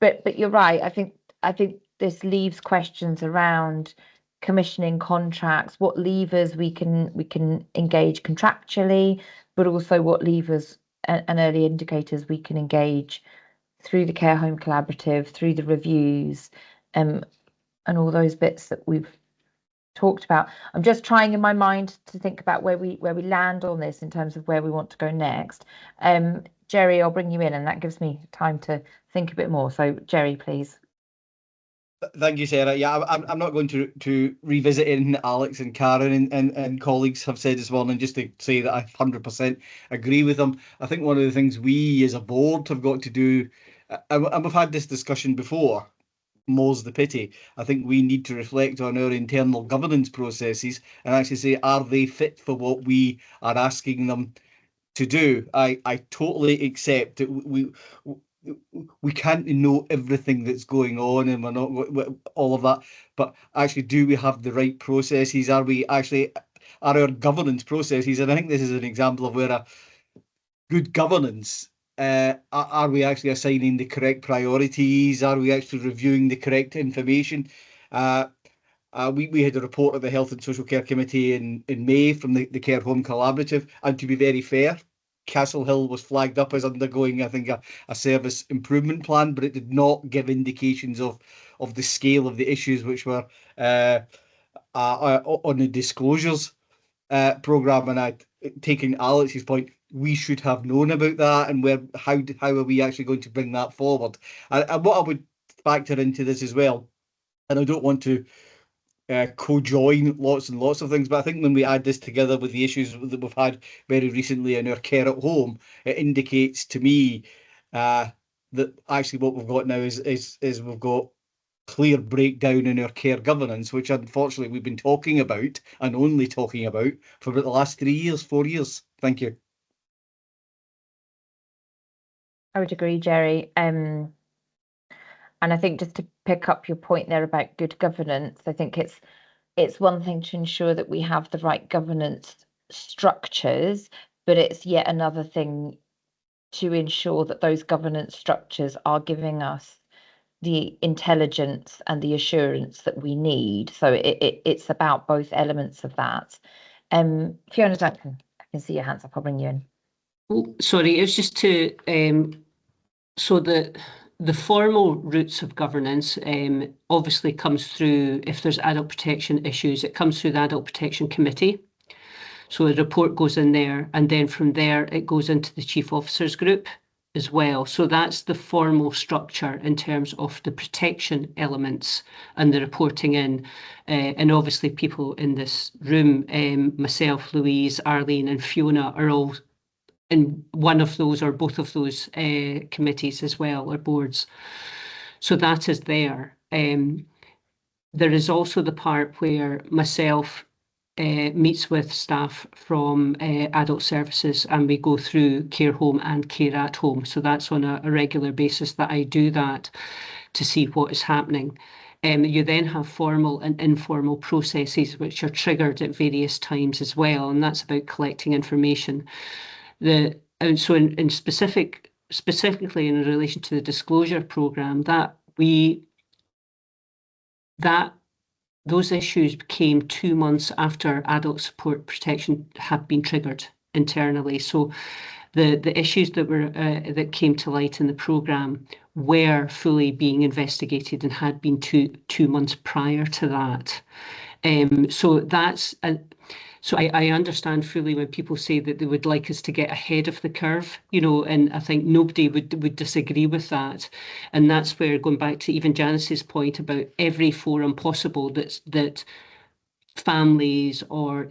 But you're right. I think this leaves questions around commissioning contracts, what levers we can engage contractually, but also what levers and early indicators we can engage through the Care Home Collaborative, through the reviews, and all those bits that we've talked about. I'm just trying in my mind to think about where we land on this in terms of where we want to go next. Jerry, I'll bring you in, and that gives me time to think a bit more. So Jerry, please. Thank you, Sarah. Yeah, I'm not going to revisit anything Alex and Karen and colleagues have said this morning, just to say that I 100% agree with them. I think one of the things we as a board have got to do, and we've had this discussion before, more's the pity. I think we need to reflect on our internal governance processes and actually say, are they fit for what we are asking them to do? I totally accept that we can't know everything that's going on, and we're not all of that, but actually, do we have the right processes? Are our governance processes, and I think this is an example of where a good governance, are we actually assigning the correct priorities? Are we actually reviewing the correct information? We had a report of the Health and Social Care Committee in May from the Care Home Collaborative, and to be very fair, Castle Hill was flagged up as undergoing, I think, a service improvement plan, but it did not give indications of the scale of the issues which were on the disclosures programme. And taking Alex's point, we should have known about that, and how are we actually going to bring that forward? And what I would factor into this as well, and I don't want to co-join lots and lots of things. But I think when we add this together with the issues that we've had very recently in our care at home, it indicates to me that actually what we've got now is we've got clear breakdown in our care governance, which unfortunately we've been talking about and only talking about for about the last 3 years, 4 years. Thank you. I would agree, Jerry. And I think just to pick up your point there about good governance, I think it's one thing to ensure that we have the right governance structures, but it's yet another thing to ensure that those governance structures are giving us the intelligence and the assurance that we need. So it's about both elements of that. Fiona Duncan, I can see your hands up. I'll bring you in. Oh, sorry, it was just to so the formal routes of governance obviously comes through, if there's adult protection issues, it comes through the Adult Protection Committee. So a report goes in there, and then from there it goes into the Chief Officers Group as well. So that's the formal structure in terms of the protection elements and the reporting in. And obviously people in this room, myself, Louise, Arlene and Fiona are all in one of those or both of those committees as well, or boards. So that is there. There is also the part where myself meets with staff from adult services, and we go through care home and care at home. So that's on a regular basis that I do that to see what is happening. You then have formal and informal processes which are triggered at various times as well, and that's about collecting information. And so in specifically in relation to the disclosure programme, those issues came 2 months after adult support protection had been triggered internally. So the issues that came to light in the programme were fully being investigated and had been two months prior to that. So I understand fully when people say that they would like us to get ahead of the curve, and I think nobody would disagree with that. And that's where, going back to even Janice's point about every forum possible that families or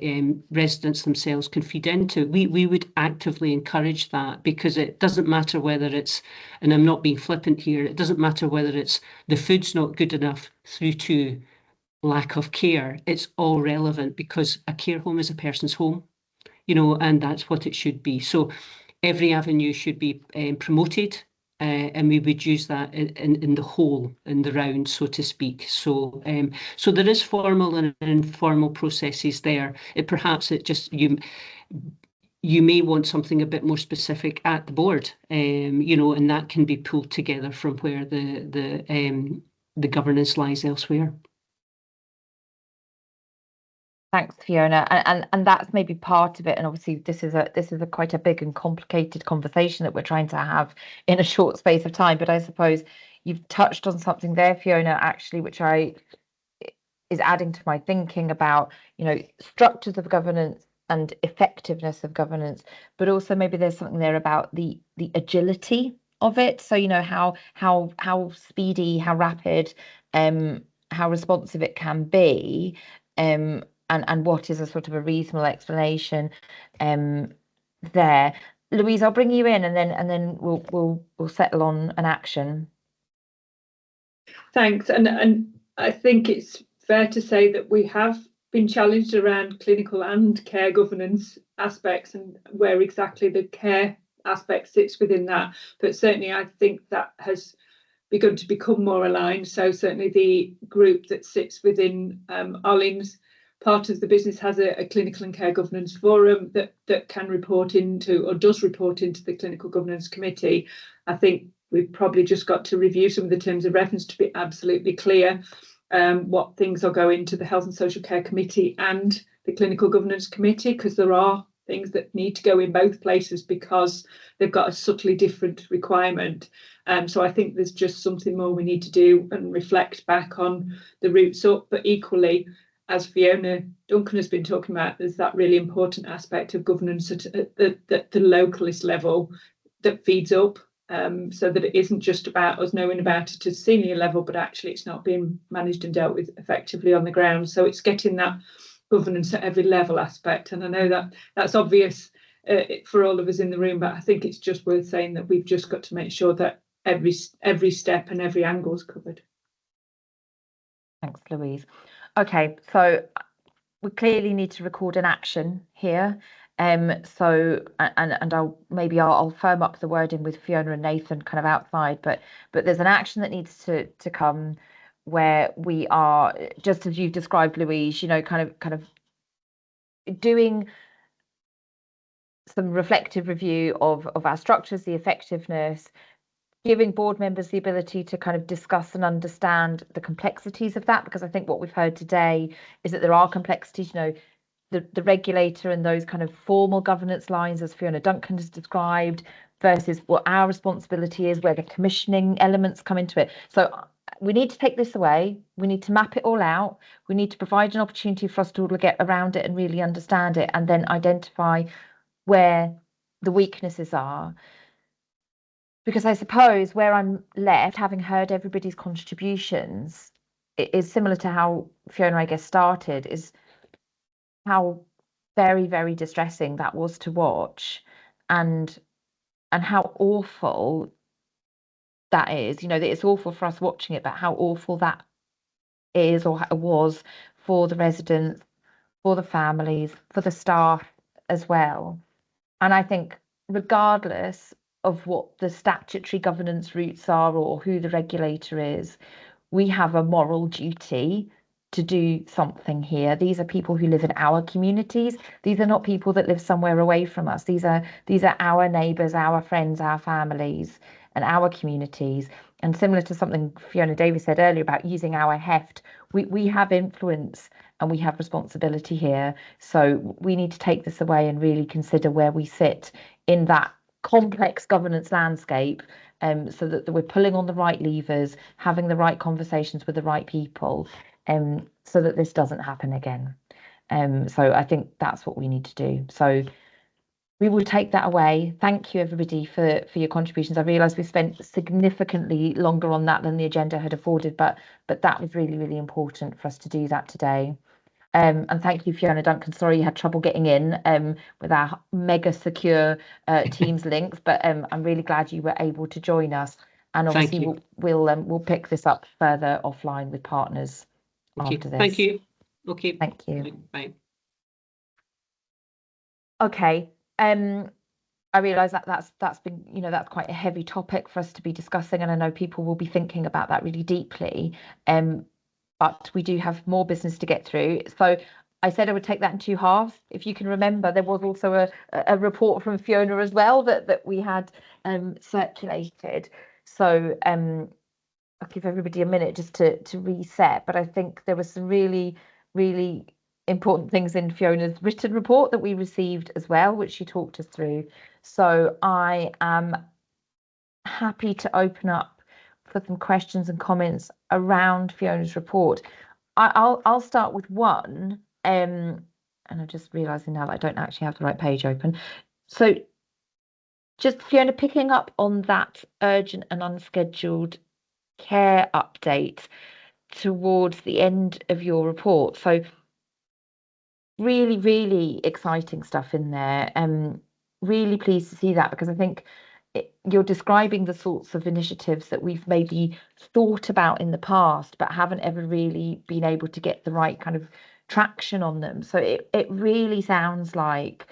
residents themselves can feed into, we would actively encourage that, because it doesn't matter whether it's, and I'm not being flippant here, it doesn't matter whether it's the food's not good enough through to lack of care. It's all relevant, because a care home is a person's home, and that's what it should be. So every avenue should be promoted, and we would use that in the whole, in the round, so to speak. So so there is formal and informal processes there. Perhaps you may want something a bit more specific at the board, and that can be pulled together from where the governance lies elsewhere. Thanks, Fiona, and that's maybe part of it. And obviously, this is a quite a big and complicated conversation that we're trying to have in a short space of time. But I suppose you've touched on something there, Fiona, actually, which is adding to my thinking about structures of governance and effectiveness of governance, but also maybe there's something there about the agility of it. So how speedy, how rapid, how responsive it can be. And what is a sort of a reasonable explanation there. Louise, I'll bring you in, and then we'll settle on an action. Thanks, and I think it's fair to say that we have been challenged around clinical and care governance aspects and where exactly the care aspect sits within that. But certainly I think that has begun to become more aligned. So certainly the group that sits within Arlene's part of the business has a clinical and care governance forum that can report into, or does report into, the clinical governance committee. I think we've probably just got to review some of the terms of reference to be absolutely clear what things are going to the Health and Social Care Committee and the Clinical Governance Committee, because there are things that need to go in both places because they've got a subtly different requirement. So I think there's just something more we need to do and reflect back on the routes up. But equally, as Fiona Duncan has been talking about, there's that really important aspect of governance at the localist level that feeds up so that it isn't just about us knowing about it at senior level, but actually it's not being managed and dealt with effectively on the ground. So it's getting that governance at every level aspect. And I know that that's obvious for all of us in the room, but I think it's just worth saying that we've just got to make sure that every step and every angle is covered. Thanks, Louise. Okay, so we clearly need to record an action here. So I'll firm up the wording with Fiona and Nathan kind of outside, but there's an action that needs to come where we are, just as you've described, Louise, you know, kind of doing some reflective review of our structures, the effectiveness, giving board members the ability to kind of discuss and understand the complexities of that, because I think what we've heard today is that there are complexities, you know, the regulator and those kind of formal governance lines, as Fiona Duncan has described, versus what our responsibility is, where the commissioning elements come into it. So we need to take this away. We need to map it all out. We need to provide an opportunity for us to all get around it and really understand it, and then identify where the weaknesses are. Because I suppose where I'm left, having heard everybody's contributions, it is similar to how Fiona, I guess, started, is how very, very distressing that was to watch, and how awful that is. You know, that it's awful for us watching it, but how awful that is or was for the residents, for the families, for the staff as well. And I think regardless of what the statutory governance routes are or who the regulator is, we have a moral duty to do something here. These are people who live in our communities. These are not people that live somewhere away from us. These are our neighbours, our friends, our families, and our communities. And similar to something Fiona Davies said earlier about using our heft, we have influence and we have responsibility here. So we need to take this away and really consider where we sit in that complex governance landscape, so that we're pulling on the right levers, having the right conversations with the right people, so that this doesn't happen again. So I think that's what we need to do. So we will take that away. Thank you, everybody, for your contributions. I realise we spent significantly longer on that than the agenda had afforded, but that was really, really important for us to do that today. And thank you, Fiona Duncan. Sorry you had trouble getting in with our mega secure Teams links, but I'm really glad you were able to join us. And obviously we'll pick this up further offline with partners after this. Thank you. Okay. Thank you. Bye. Okay. I realise that's been, you know, that's quite a heavy topic for us to be discussing, and I know people will be thinking about that really deeply. But we do have more business to get through. So I said I would take that in two halves. If you can remember, there was also a report from Fiona as well that we had circulated. So I'll give everybody a minute just to reset. But I think there were some really, really important things in Fiona's written report that we received as well, which she talked us through. So I am happy to open up for some questions and comments around Fiona's report. I'll start with one, and I'm just realising now that I don't actually have the right page open. So just Fiona, picking up on that urgent and unscheduled care update towards the end of your report. So really, really exciting stuff in there. Really pleased to see that, because I think you're describing the sorts of initiatives that we've maybe thought about in the past, but haven't ever really been able to get the right kind of traction on them. So it really sounds like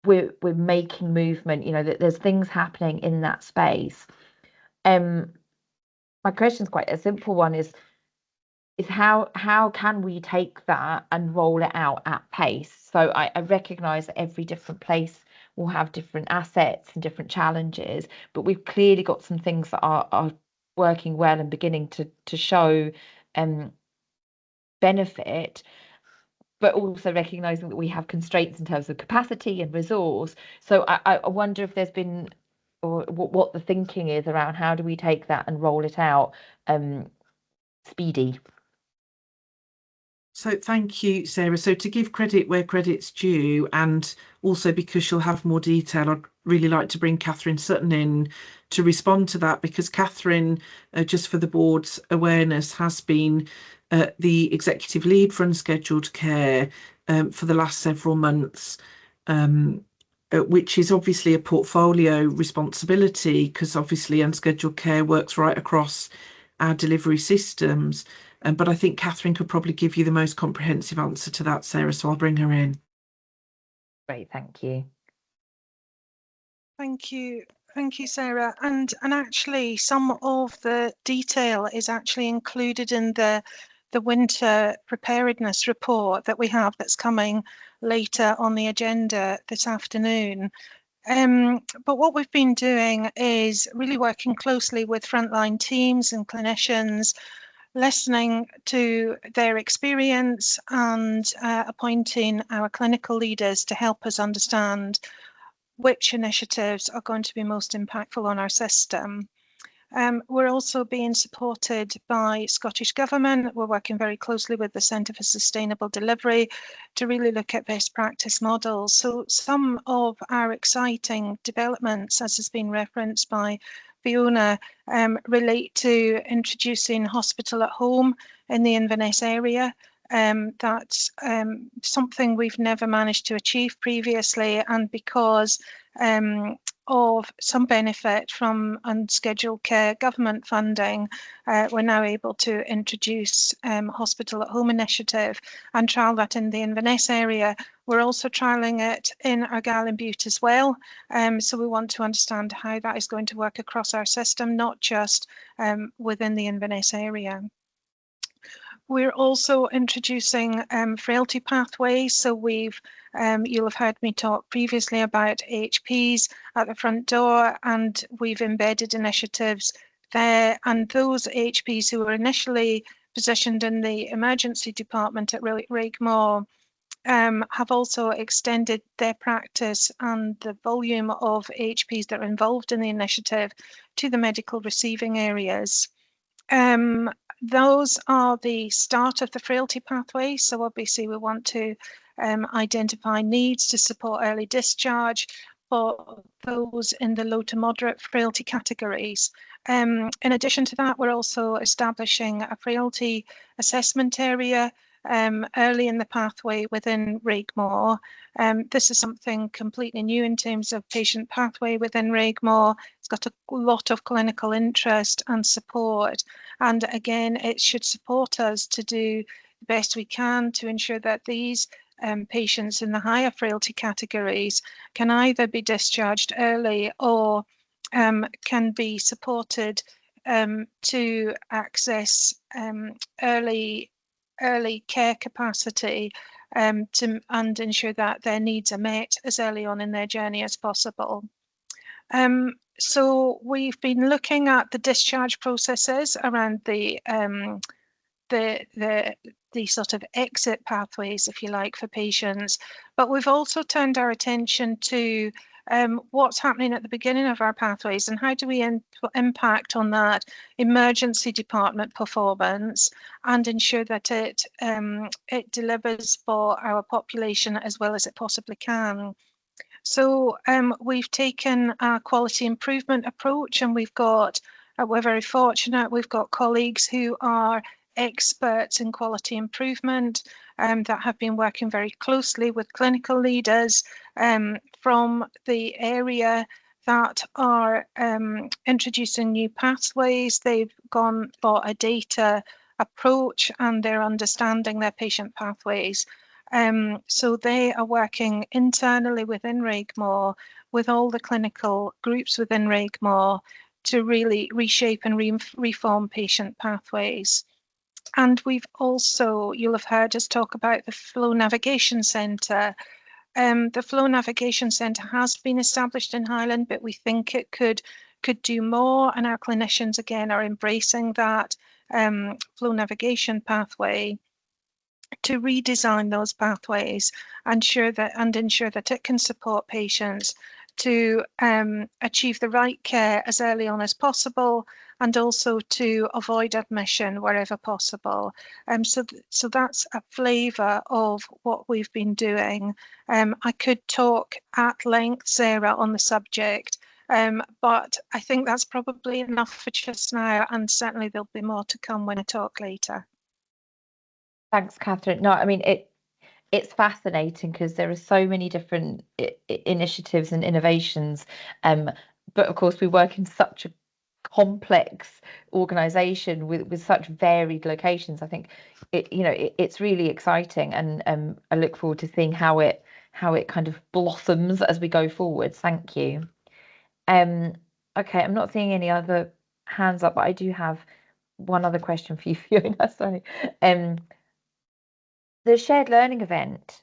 we're making movement, you know, that there's things happening in that space. My question is quite a simple one, is how can we take that and roll it out at pace? So I recognise that every different place will have different assets and different challenges, but we've clearly got some things that are working well and beginning to show benefit, but also recognising that we have constraints in terms of capacity and resource. So I wonder if there's been, or what the thinking is around how do we take that and roll it out speedy. So thank you, Sarah. So to give credit where credit's due, and also because she'll have more detail, I'd really like to bring Catherine Sutton in to respond to that, because Catherine, just for the board's awareness, has been the executive lead for unscheduled care for the last several months, which is obviously a portfolio responsibility, because obviously unscheduled care works right across our delivery systems. But I think Catherine could probably give you the most comprehensive answer to that, Sarah, so I'll bring her in. Great, thank you. Thank you, Sarah. And actually, some of the detail is actually included in the winter preparedness report that we have that's coming later on the agenda this afternoon. But what we've been doing is really working closely with frontline teams and clinicians, listening to their experience and appointing our clinical leaders to help us understand which initiatives are going to be most impactful on our system. We're also being supported by Scottish Government. We're working very closely with the Centre for Sustainable Delivery to really look at best practice models. So some of our exciting developments, as has been referenced by Fiona, relate to introducing hospital at home in the Inverness area. That's something we've never managed to achieve previously, and because of some benefit from unscheduled care government funding, we're now able to introduce hospital at home initiative and trial that in the Inverness area. We're also trialling it in Argyll and Bute as well. So we want to understand how that is going to work across our system, not just within the Inverness area. We're also introducing frailty pathways. So you'll have heard me talk previously about HPs at the front door, and we've embedded initiatives there. And those HPs who were initially positioned in the emergency department at Raigmore have also extended their practice and the volume of HPs that are involved in the initiative to the medical receiving areas. Those are the start of the frailty pathway. So obviously we want to identify needs to support early discharge for those in the low to moderate frailty categories. In addition to that, we're also establishing a frailty assessment area early in the pathway within Raigmore. This is something completely new in terms of patient pathway within Raigmore. It's got a lot of clinical interest and support. And again, it should support us to do the best we can to ensure that these patients in the higher frailty categories can either be discharged early or can be supported to access early care capacity and ensure that their needs are met as early on in their journey as possible. So we've been looking at the discharge processes around the sort of exit pathways, if you like, for patients, but we've also turned our attention to what's happening at the beginning of our pathways and how do we impact on that emergency department performance and ensure that it delivers for our population as well as it possibly can. So we've taken a quality improvement approach, and we're very fortunate, we've got colleagues who are experts in quality improvement that have been working very closely with clinical leaders from the area that are introducing new pathways. They've gone for a data approach and they're understanding their patient pathways. So they are working internally within Raigmore with all the clinical groups within Raigmore to really reshape and reform patient pathways. And we've also, you'll have heard us talk about the Flow Navigation Centre. The Flow Navigation Centre has been established in Highland, but we think it could do more, and our clinicians again are embracing that flow navigation pathway to redesign those pathways and ensure that it can support patients to achieve the right care as early on as possible, and also to avoid admission wherever possible. So that's a flavour of what we've been doing. I could talk at length, Sarah, on the subject, but I think that's probably enough for just now, and certainly there'll be more to come when I talk later. Thanks, Catherine. No, I mean, it's fascinating because there are so many different initiatives and innovations, but of course we work in such a complex organization with such varied locations. I think it's really exciting, and I look forward to seeing how it kind of blossoms as we go forward. Thank you. Okay, I'm not seeing any other hands up, but I do have one other question for you, Fiona. Sorry. The shared learning event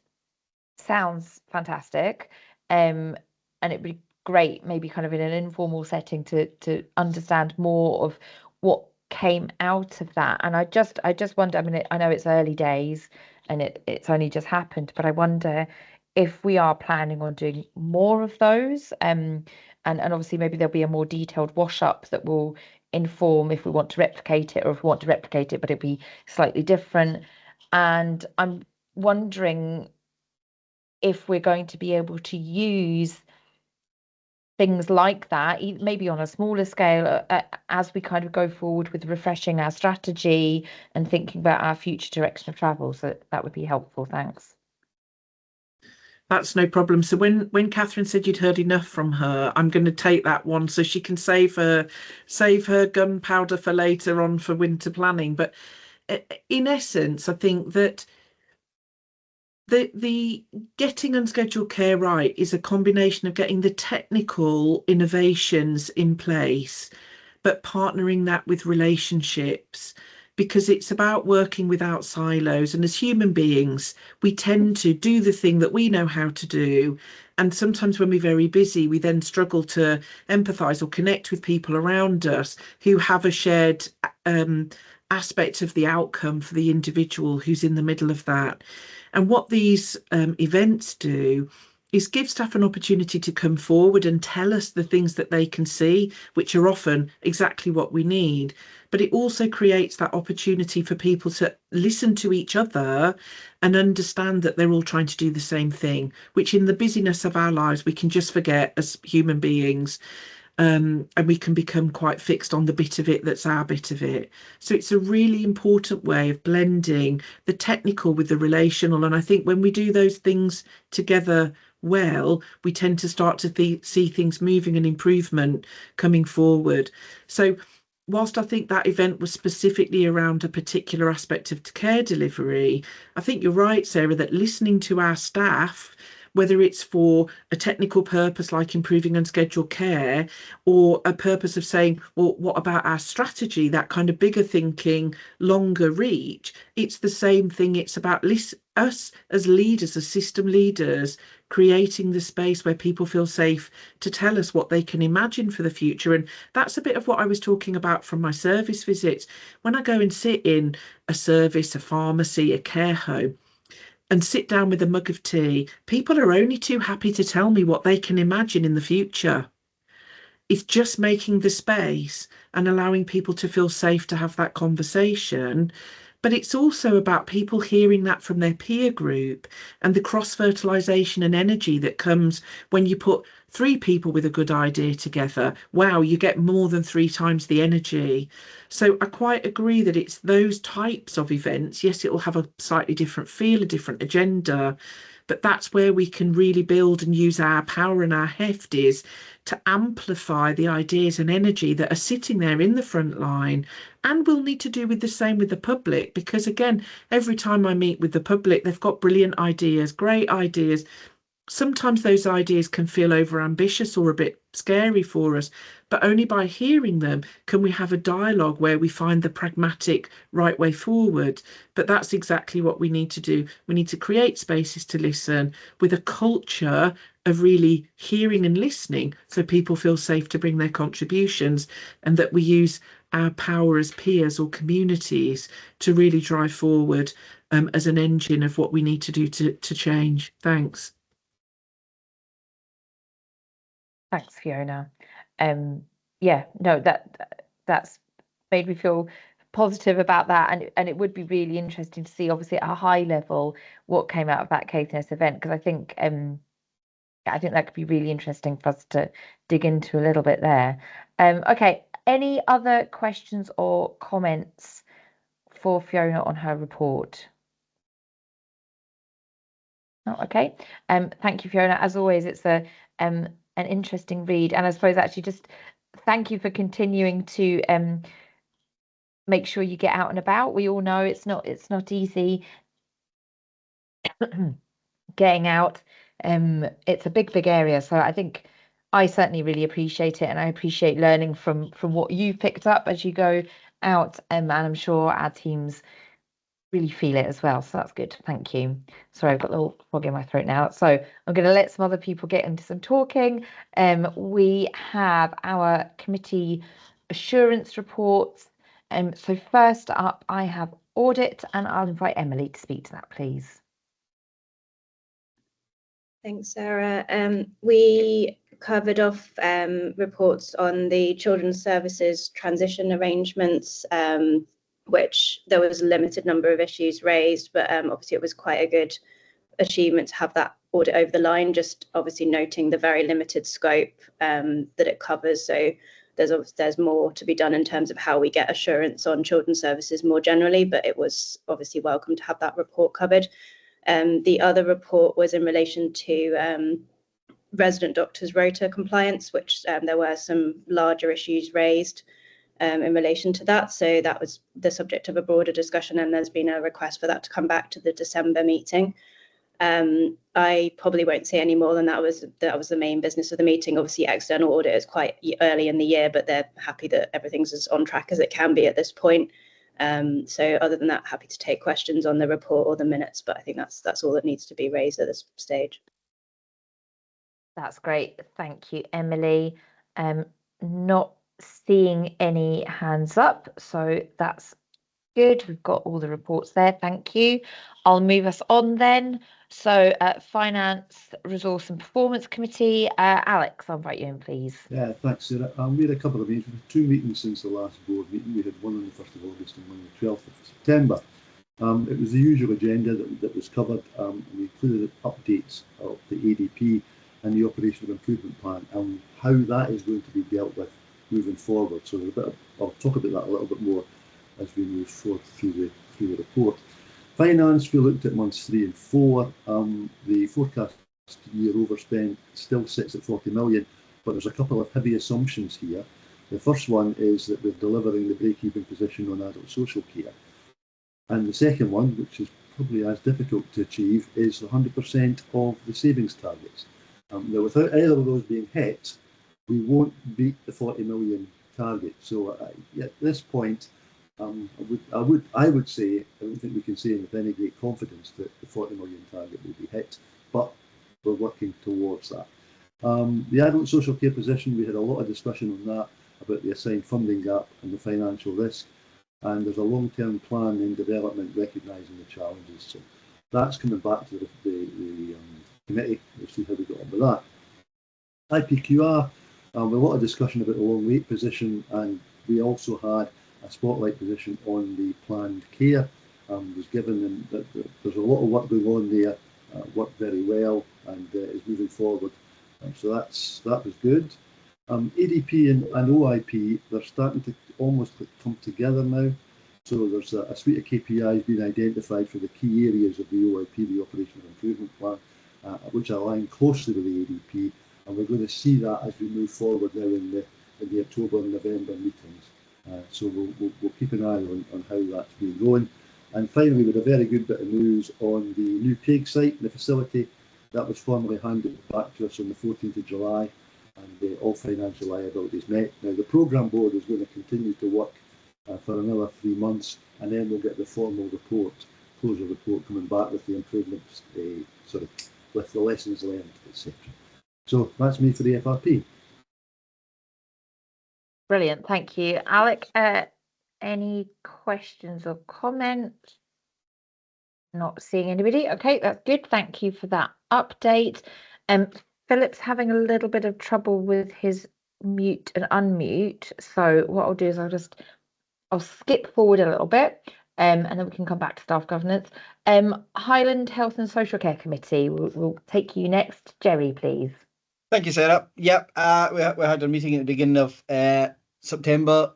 sounds fantastic, and it'd be great, maybe kind of in an informal setting, to understand more of what came out of that. And I just wonder. I mean, I know it's early days, and it's only just happened, but I wonder if we are planning on doing more of those. And obviously maybe there'll be a more detailed wash up that will inform if we want to replicate it, or if we want to replicate it, but it'd be slightly different. And I'm wondering if we're going to be able to use things like that, maybe on a smaller scale, as we kind of go forward with refreshing our strategy and thinking about our future direction of travel. So that would be helpful. Thanks. That's no problem. So when Catherine said you'd heard enough from her, I'm going to take that one so she can save her gunpowder for later on for winter planning. But in essence, I think that the getting unscheduled care right is a combination of getting the technical innovations in place, but partnering that with relationships, because it's about working without silos. And as human beings, we tend to do the thing that we know how to do. And sometimes when we're very busy, we then struggle to empathise or connect with people around us who have a shared aspect of the outcome for the individual who's in the middle of that. And what these events do is give staff an opportunity to come forward and tell us the things that they can see, which are often exactly what we need. But it also creates that opportunity for people to listen to each other and understand that they're all trying to do the same thing, which in the busyness of our lives, we can just forget as human beings. And we can become quite fixed on the bit of it that's our bit of it. So it's a really important way of blending the technical with the relational. And I think when we do those things together well, we tend to start to see things moving and improvement coming forward. So whilst I think that event was specifically around a particular aspect of care delivery, I think you're right, Sarah, that listening to our staff, whether it's for a technical purpose like improving unscheduled care, or a purpose of saying, well, what about our strategy, that kind of bigger thinking, longer reach, it's the same thing. It's about us as leaders, as system leaders, creating the space where people feel safe to tell us what they can imagine for the future. And that's a bit of what I was talking about from my service visits. When I go and sit in a service, a pharmacy, a care home, and sit down with a mug of tea, people are only too happy to tell me what they can imagine in the future. It's just making the space and allowing people to feel safe to have that conversation. But it's also about people hearing that from their peer group and the cross-fertilization and energy that comes when you put 3 people with a good idea together. Wow, you get more than 3 times the energy. So I quite agree that it's those types of events. Yes, it will have a slightly different feel, a different agenda, but that's where we can really build and use our power and our heft is to amplify the ideas and energy that are sitting there in the front line. And we'll need to do with the same with the public, because again, every time I meet with the public, they've got brilliant ideas, great ideas. Sometimes those ideas can feel overambitious or a bit scary for us, but only by hearing them can we have a dialogue where we find the pragmatic right way forward. But that's exactly what we need to do. We need to create spaces to listen with a culture of really hearing and listening so people feel safe to bring their contributions, and that we use our power as peers or communities to really drive forward as an engine of what we need to do to change. Thanks. Thanks, Fiona. Yeah, no, that's made me feel positive about that, and it would be really interesting to see, obviously at a high level, what came out of that Caithness event, because I think that could be really interesting for us to dig into a little bit there. Okay, any other questions or comments for Fiona on her report? Oh, okay. Thank you, Fiona. As always, it's an interesting read, and I suppose actually just thank you for continuing to make sure you get out and about. We all know it's not easy getting out. It's a big area, so I think I certainly really appreciate it, and I appreciate learning from what you've picked up as you go out, and I'm sure our teams really feel it as well, so that's good. Thank you. Sorry, I've got a little frog in my throat now, so I'm going to let some other people get into some talking. We have our committee assurance reports. So first up, I have audit, and I'll invite Emily to speak to that, please. Thanks, Sarah. We covered off reports on the children's services transition arrangements, which there was a limited number of issues raised, but obviously it was quite a good achievement to have that audit over the line, just obviously noting the very limited scope that it covers. So there's more to be done in terms of how we get assurance on children's services more generally, but it was obviously welcome to have that report covered. The other report was in relation to resident doctors' rota compliance, which there were some larger issues raised in relation to that. So that was the subject of a broader discussion, and there's been a request for that to come back to the December meeting. I probably won't say any more than that was the main business of the meeting. Obviously, external audit is quite early in the year, but they're happy that everything's as on track as it can be at this point. So other than that, happy to take questions on the report or the minutes, but I think that's all that needs to be raised at this stage. That's great. Thank you, Emily. Not seeing any hands up, so that's good. We've got all the reports there. Thank you. I'll move us on then. So Finance, Resource and Performance Committee. Alex, I'll invite you in, please. Yeah, thanks, Sarah. We had a couple of meetings, 2 meetings since the last board meeting. We had one on the 1st of August and one on the 12th of September. It was the usual agenda that was covered. We included updates of the ADP and the operational improvement plan and how that is going to be dealt with moving forward. So I'll talk about that a little bit more as we move forward through the report. Finance, we looked at months 3 and 4. The forecast year overspend still sits at 40 million, but there's a couple of heavy assumptions here. The first one is that we're delivering the break-even position on adult social care. And the second one, which is probably as difficult to achieve, is 100% of the savings targets. Now, without either of those being hit, we won't beat the 40 million target. So at this point, I would say, I don't think we can say with any great confidence that the 40 million target will be hit, but we're working towards that. The adult social care position, we had a lot of discussion on that, about the assigned funding gap and the financial risk. And there's a long-term plan in development recognising the challenges. So that's coming back to the committee. We'll see how we get on with that. IPQR, with a lot of discussion about the long wait position, and we also had a spotlight position on the planned care. Was given that there's a lot of work going on there, worked very well, and is moving forward. So that was good. ADP and OIP, they're starting to almost come together now. So there's a suite of KPIs being identified for the key areas of the OIP, the Operational Improvement Plan, which align closely with the ADP. And we're going to see that as we move forward now in the October and November meetings. So we'll keep an eye on how that's been going. And finally, with a very good bit of news on the new Craig site and the facility that was formally handed back to us on the 14th of July. And all financial liabilities met. Now, the programme board is going to continue to work for another 3 months, and then we'll get the formal report, closure report, coming back with the improvements, with the lessons learned, etc. So that's me for the FRP. Brilliant, thank you, Alec. Any questions or comments? Not seeing anybody. Okay, that's good. Thank you for that update. Philip's having a little bit of trouble with his mute and unmute. So what I'll do is I'll skip forward a little bit, and then we can come back to staff governance. Highland Health and Social Care Committee, we'll take you next. Jerry, please. Thank you, Sarah. Yep, we had a meeting at the beginning of September.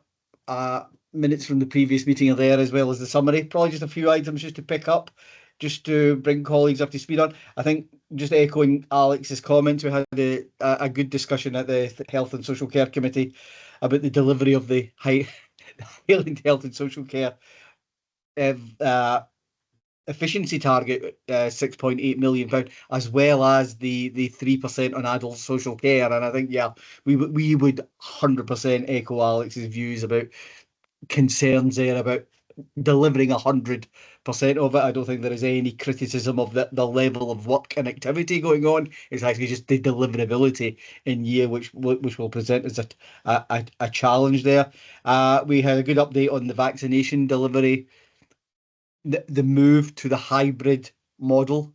Minutes from the previous meeting are there, as well as the summary. Probably just a few items just to pick up, just to bring colleagues up to speed on. I think just echoing Alex's comments, we had a good discussion at the Health and Social Care Committee about the delivery of the Highland Health and Social Care efficiency target, £6.8 million, as well as the 3% on adult social care. And I think, yeah, we would 100% echo Alex's views about concerns there about delivering 100% of it. I don't think there is any criticism of the level of work and activity going on. It's actually just the deliverability in year which will present as a challenge there. We had a good update on the vaccination delivery, the move to the hybrid model.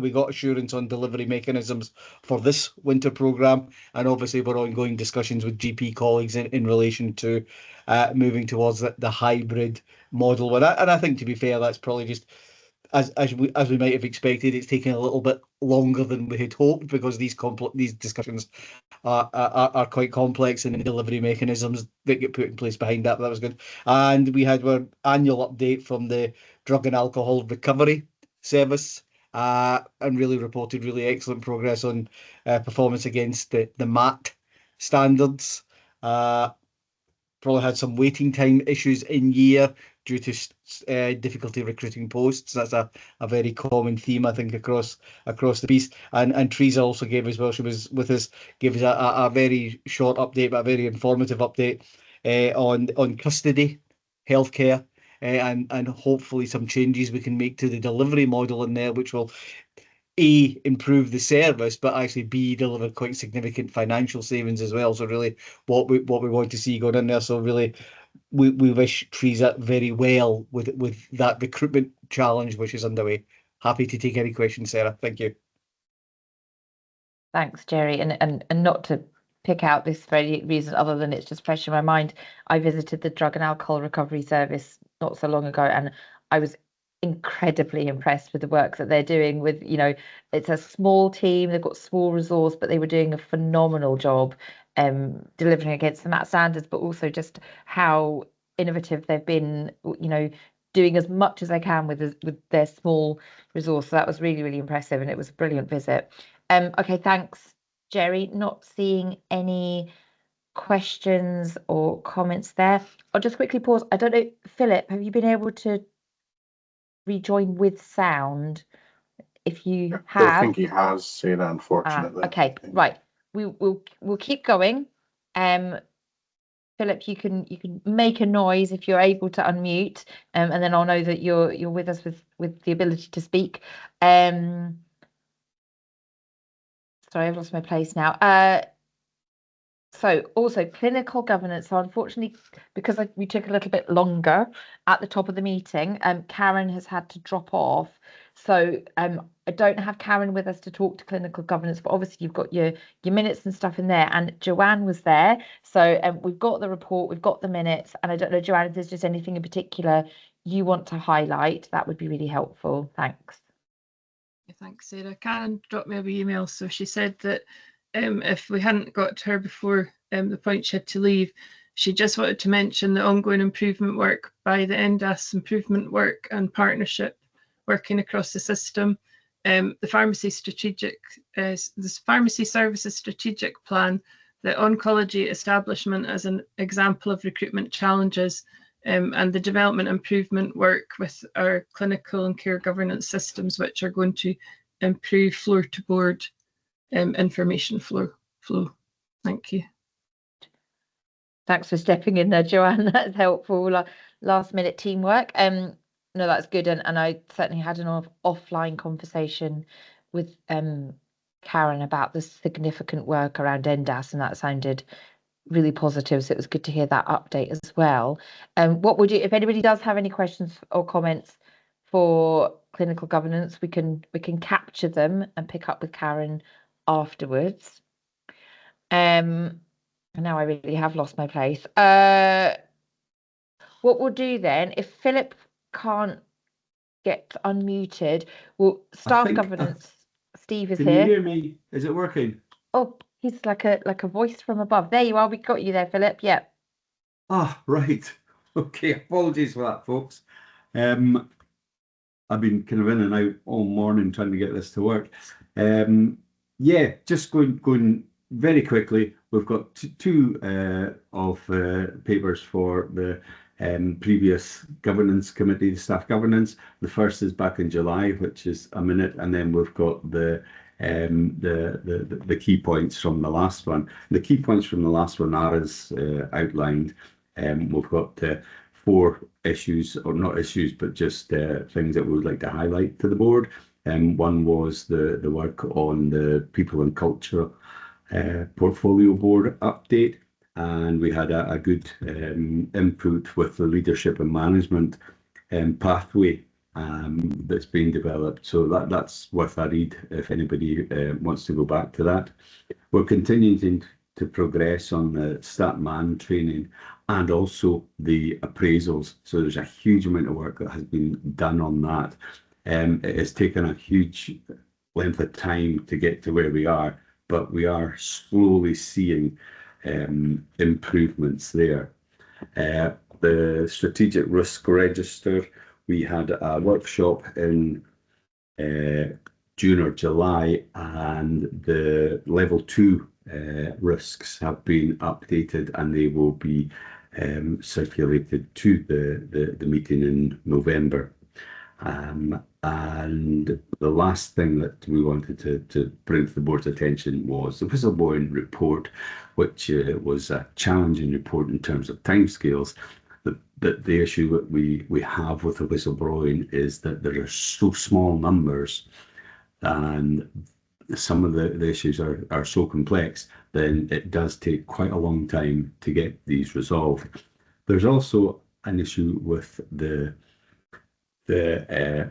We got assurance on delivery mechanisms for this winter programme, and obviously we're ongoing discussions with GP colleagues in relation to moving towards the hybrid model. And I think, to be fair, that's probably just as we might have expected. It's taken a little bit longer than we had hoped, because these discussions are quite complex, and the delivery mechanisms that get put in place behind that was good. And we had our annual update from the Drug and Alcohol Recovery Service, and really reported really excellent progress on performance against the MAT standards. Probably had some waiting time issues in year due to difficulty recruiting posts. That's a very common theme, I think, across the piece. And Teresa also gave as well, she was with us, gave us a very short update, but a very informative update on custody healthcare, and hopefully some changes we can make to the delivery model in there, which will A, improve the service, but actually B, deliver quite significant financial savings as well. So really what we want to see going in there. So really we wish Teresa very well with that recruitment challenge which is underway. Happy to take any questions, Sarah. Thank you. Thanks, Jerry. And not to pick out this for any reason other than it's just fresh in my mind, I visited the Drug and Alcohol Recovery Service not so long ago, and I was incredibly impressed with the work that they're doing with, it's a small team, they've got small resource, but they were doing a phenomenal job delivering against the MAT standards, but also just how innovative they've been, doing as much as they can with their small resource. So that was really, really impressive, and it was a brilliant visit. Okay, thanks, Jerry. Not seeing any questions or comments there. I'll just quickly pause. I don't know, Philip, have you been able to rejoin with sound? If you have, I don't think he has, Sarah, unfortunately. Okay, right. We'll keep going. Philip, you can make a noise if you're able to unmute, and then I'll know that you're with us with the ability to speak. Sorry, I've lost my place now. So also clinical governance. So unfortunately, because we took a little bit longer at the top of the meeting, Karen has had to drop off. So I don't have Karen with us to talk to clinical governance, but obviously you've got your minutes and stuff in there. And Joanne was there. So we've got the report, we've got the minutes. And I don't know, Joanne, if there's just anything in particular you want to highlight, that would be really helpful. Thanks. Thanks, Sarah. Karen dropped me a wee email. So she said that if we hadn't got to her before the point she had to leave, she just wanted to mention the ongoing improvement work by the NDAS improvement work and partnership working across the system. The pharmacy services strategic plan, the oncology establishment as an example of recruitment challenges, and the development improvement work with our clinical and care governance systems, which are going to improve floor to board information flow. Thank you. Thanks for stepping in there, Joanne. That's helpful. Last minute teamwork. No, that's good. And I certainly had an offline conversation with Karen about the significant work around NDAS, and that sounded really positive. So it was good to hear that update as well. What would you, if anybody does have any questions or comments for clinical governance, we can capture them and pick up with Karen afterwards. Now I really have lost my place. What we'll do then, if Philip can't get unmuted, well, staff governance, Steve is Can here. you hear me? Is it working? Oh, he's like a voice from above. There you are. We got you there, Philip. Yep. Ah, right. Okay, apologies for that, folks. I've been kind of in and out all morning trying to get this to work. Yeah, just going very quickly. We've got two papers for the previous governance committee, the staff governance. The first is back in July, which is a minute, and then we've got the key points from the last one. The key points from the last one are as outlined. We've got 4 issues, or not issues, but just things that we would like to highlight to the board. One was the work on the people and culture portfolio board update, and we had a good input with the leadership and management pathway that's being developed. So that's worth a read if anybody wants to go back to that. We're continuing to progress on the StatMan training and also the appraisals. So there's a huge amount of work that has been done on that. It has taken a huge length of time to get to where we are, but we are slowly seeing improvements there. The strategic risk register, we had a workshop in June or July, and the level 2 risks have been updated, and they will be circulated to the meeting in November. And the last thing that we wanted to bring to the board's attention was the whistleblowing report, which was a challenging report in terms of timescales. The issue that we have with the whistleblowing is that there are so small numbers, and some of the issues are so complex, then it does take quite a long time to get these resolved. There's also an issue with the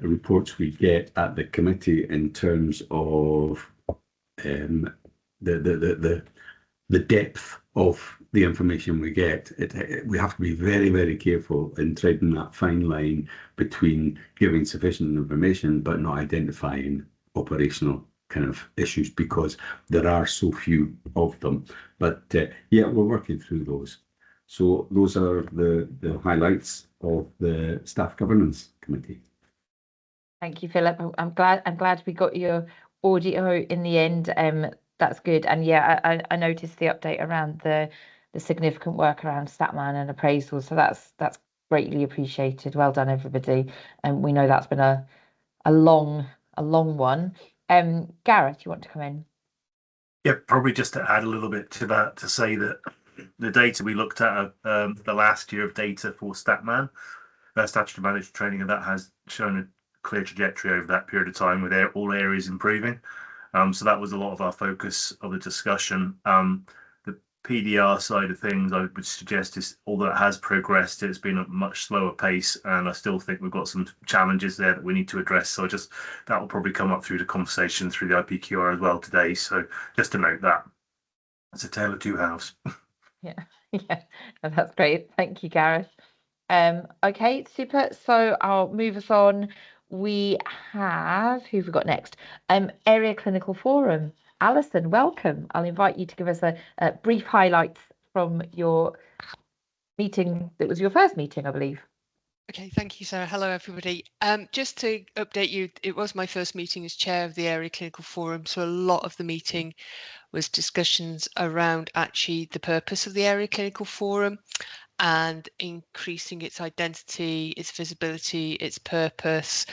reports we get at the committee in terms of the depth of the information we get. We have to be very, very careful in treading that fine line between giving sufficient information but not identifying operational kind of issues, because there are so few of them. But yeah, we're working through those. So those are the highlights of the staff governance committee. Thank you, Philip. I'm glad we got your audio in the end. That's good. And yeah, I noticed the update around the significant work around StatMan and appraisal. So that's greatly appreciated. Well done, everybody. And we know that's been a long one. Gareth, you want to come in? Yeah, probably just to add a little bit to that, to say that the data we looked at the last year of data for StatMan, statutory managed training, and that has shown a clear trajectory over that period of time with all areas improving. So that was a lot of our focus of the discussion. The PDR side of things, I would suggest, is although it has progressed, it's been at a much slower pace, and I still think we've got some challenges there that we need to address. So that will probably come up through the conversation through the IPQR as well today. So just to note that it's a tale of two halves. Yeah, that's great. Thank you, Gareth. Okay, super. So I'll move us on. We have, who have we got next? Area Clinical Forum. Alison, welcome. I'll invite you to give us a brief highlights from your meeting. That was your first meeting, I believe. Okay, thank you, Sarah. Hello, everybody. Just to update you, it was my first meeting as chair of the Area Clinical Forum, so a lot of the meeting was discussions around actually the purpose of the Area Clinical Forum and increasing its identity, its visibility, its purpose.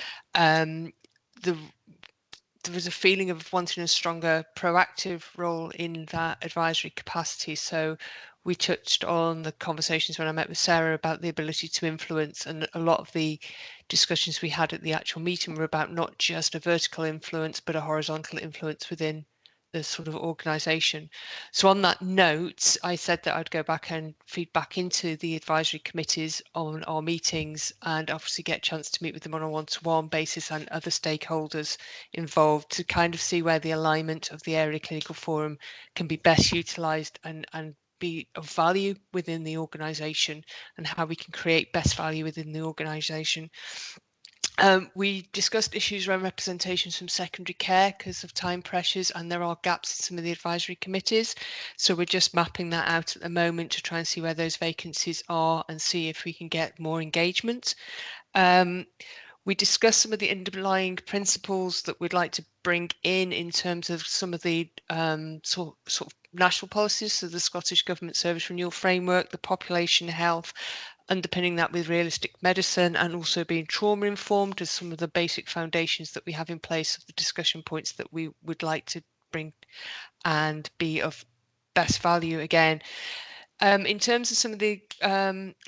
There was a feeling of wanting a stronger proactive role in that advisory capacity. So we touched on the conversations when I met with Sarah about the ability to influence, and a lot of the discussions we had at the actual meeting were about not just a vertical influence, but a horizontal influence within the sort of organisation. So on that note, I said that I'd go back and feed back into the advisory committees on our meetings and obviously get a chance to meet with them on a one-to-one basis and other stakeholders involved to kind of see where the alignment of the Area Clinical Forum can be best utilised and be of value within the organisation and how we can create best value within the organisation. We discussed issues around representations from secondary care because of time pressures, and there are gaps in some of the advisory committees. So we're just mapping that out at the moment to try and see where those vacancies are and see if we can get more engagement. We discussed some of the underlying principles that we'd like to bring in terms of some of the sort of national policies, so the Scottish Government Service Renewal Framework, the population health, underpinning that with realistic medicine and also being trauma informed as some of the basic foundations that we have in place of the discussion points that we would like to bring and be of best value again. In terms of some of the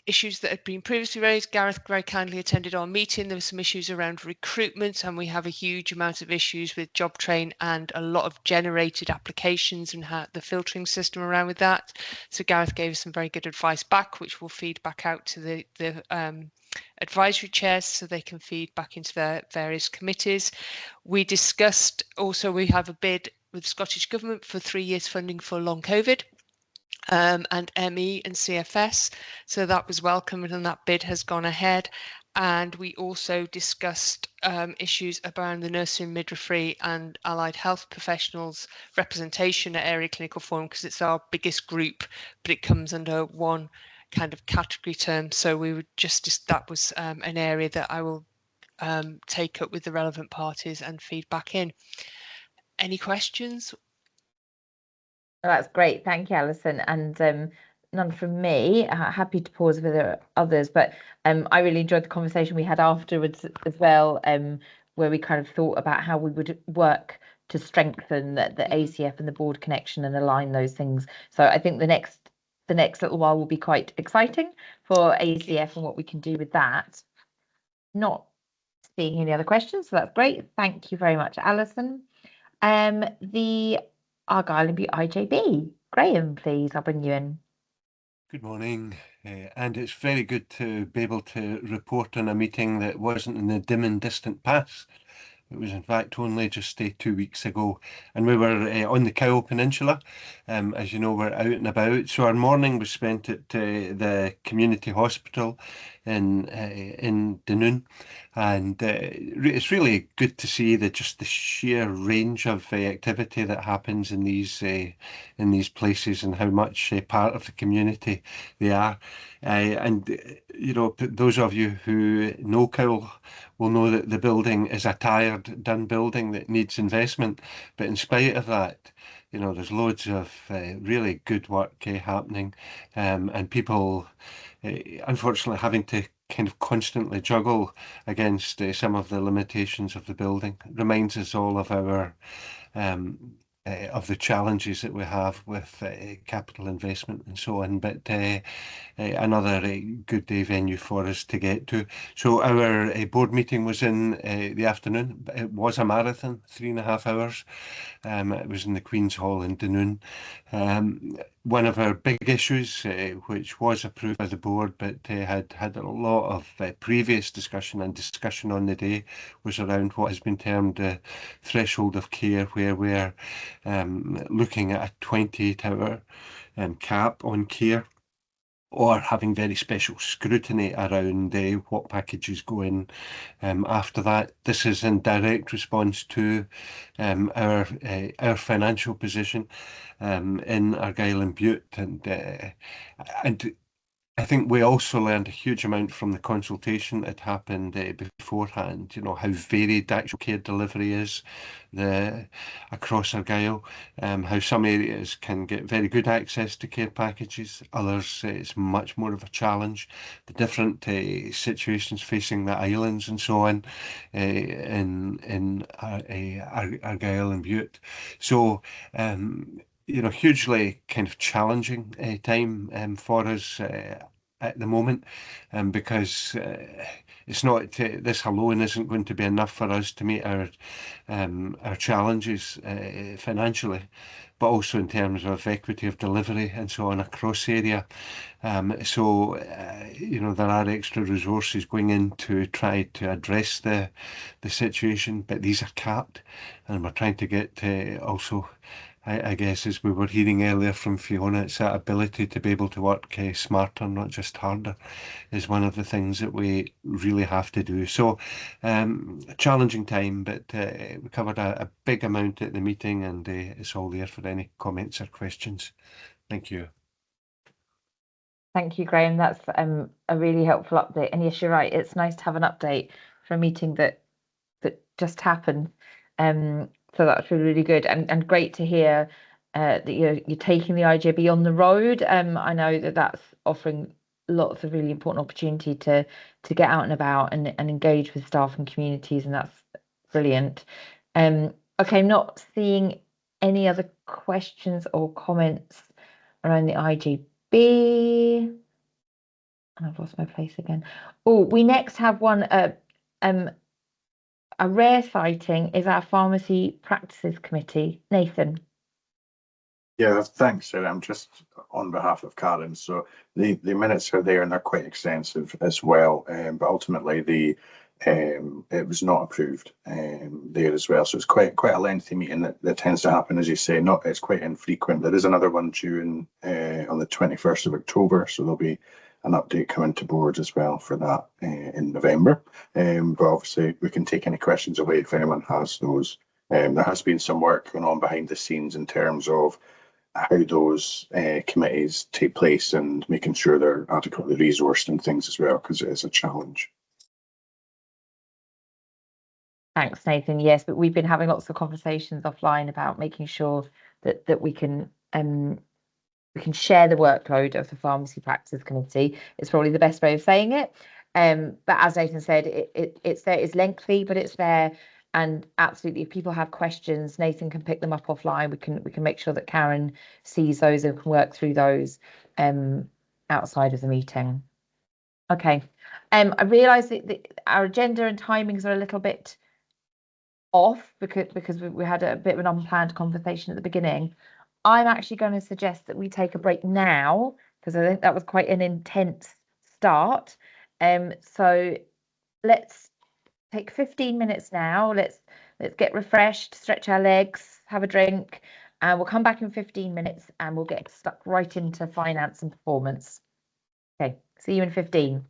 issues that had been previously raised, Gareth very kindly attended our meeting. There were some issues around recruitment, and we have a huge amount of issues with job train and a lot of generated applications and how the filtering system around with that. So Gareth gave us some very good advice back, which will feed back out to the advisory chairs so they can feed back into their various committees. We discussed also, we have a bid with Scottish Government for 3 years funding for long COVID. And ME and CFS, so that was welcomed and that bid has gone ahead. And we also discussed issues around the nursing, midwifery and allied health professionals representation at Area Clinical Forum, because it's our biggest group, but it comes under one kind of category term. So we would just that was an area that I will take up with the relevant parties and feed back in. Any questions? Oh, that's great. Thank you, Alison. And none from me. Happy to pause if there are others, but I really enjoyed the conversation we had afterwards as well, where we kind of thought about how we would work to strengthen the ACF and the board connection and align those things. So I think the next little while will be quite exciting for ACF and what we can do with that. Not seeing any other questions, so that's great. Thank you very much, Alison. The Argyll and Bute IJB. Graham, please, I'll bring you in. Good morning, and it's very good to be able to report on a meeting that wasn't in the dim and distant past. It was in fact only just 2 weeks ago, and we were on the Cowal Peninsula. As you know, we're out and about. So our morning was spent at the community hospital in Dunoon, and it's really good to see the sheer range of activity that happens in these places and how much part of the community they are. And you know, those of you who know Cowal will know that the building is a tired, done building that needs investment. But in spite of that, you know, there's loads of really good work happening, and people, unfortunately, having to kind of constantly juggle against some of the limitations of the building. It reminds us all of our of the challenges that we have with capital investment and so on, but another good venue for us to get to. So our board meeting was in the afternoon. It was a marathon, 3.5 hours. It was in the Queen's Hall in Dunoon. One of our big issues, which was approved by the board, but had a lot of previous discussion on the day, was around what has been termed the threshold of care, where we're looking at a 28-hour cap on care, or having very special scrutiny around what packages go in after that. This is in direct response to our financial position in Argyll and Bute, and I think we also learned a huge amount from the consultation that happened beforehand, you know, how varied actual care delivery is across Argyll, how some areas can get very good access to care packages, others it's much more of a challenge, the different situations facing the islands and so on in Argyll and Bute. So, you know, hugely kind of challenging time for us at the moment, because it's not this alone isn't going to be enough for us to meet our challenges financially, but also in terms of equity of delivery and so on across area. So you know, there are extra resources going in to try to address the situation, but these are capped, and we're trying to get also, I guess, as we were hearing earlier from Fiona, it's that ability to be able to work smarter, not just harder, is one of the things that we really have to do. So a challenging time, but we covered a big amount at the meeting, and it's all there for any comments or questions. Thank you. Thank you, Graham. That's a really helpful update. And yes, you're right. It's nice to have an update for a meeting that just happened. So that's really, really good, and great to hear that you're taking the IJB on the road. I know that that's offering lots of really important opportunity to get out and about and engage with staff and communities, and that's brilliant. Okay, I'm not seeing any other questions or comments around the IJB. I've lost my place again. Oh, we next have one. A rare sighting is our Pharmacy Practices Committee. Nathan. Yeah, thanks, Sarah. I'm just on behalf of Karen. So the minutes are there and they're quite extensive as well. But ultimately it was not approved there as well. So it's quite a lengthy meeting that tends to happen, as you say. It's quite infrequent. There is another one due on the 21st of October. So there'll be an update coming to board as well for that in November. But obviously we can take any questions away if anyone has those. There has been some work going on behind the scenes in terms of how those committees take place and making sure they're adequately resourced and things as well, because it is a challenge. Thanks, Nathan. Yes, but we've been having lots of conversations offline about making sure that we can share the workload of the Pharmacy Practices Committee. It's probably the best way of saying it. But as Nathan said, it's there. It's lengthy, but it's there. And absolutely, if people have questions, Nathan can pick them up offline. We can make sure that Karen sees those and can work through those outside of the meeting. Okay. I realise that our agenda and timings are a little bit off because we had a bit of an unplanned conversation at the beginning. I'm actually going to suggest that we take a break now because I think that was quite an intense start. So let's take 15 minutes now. Let's get refreshed, stretch our legs, have a drink, and we'll come back in 15 minutes and we'll get stuck right into finance and performance. Okay, see you in 15.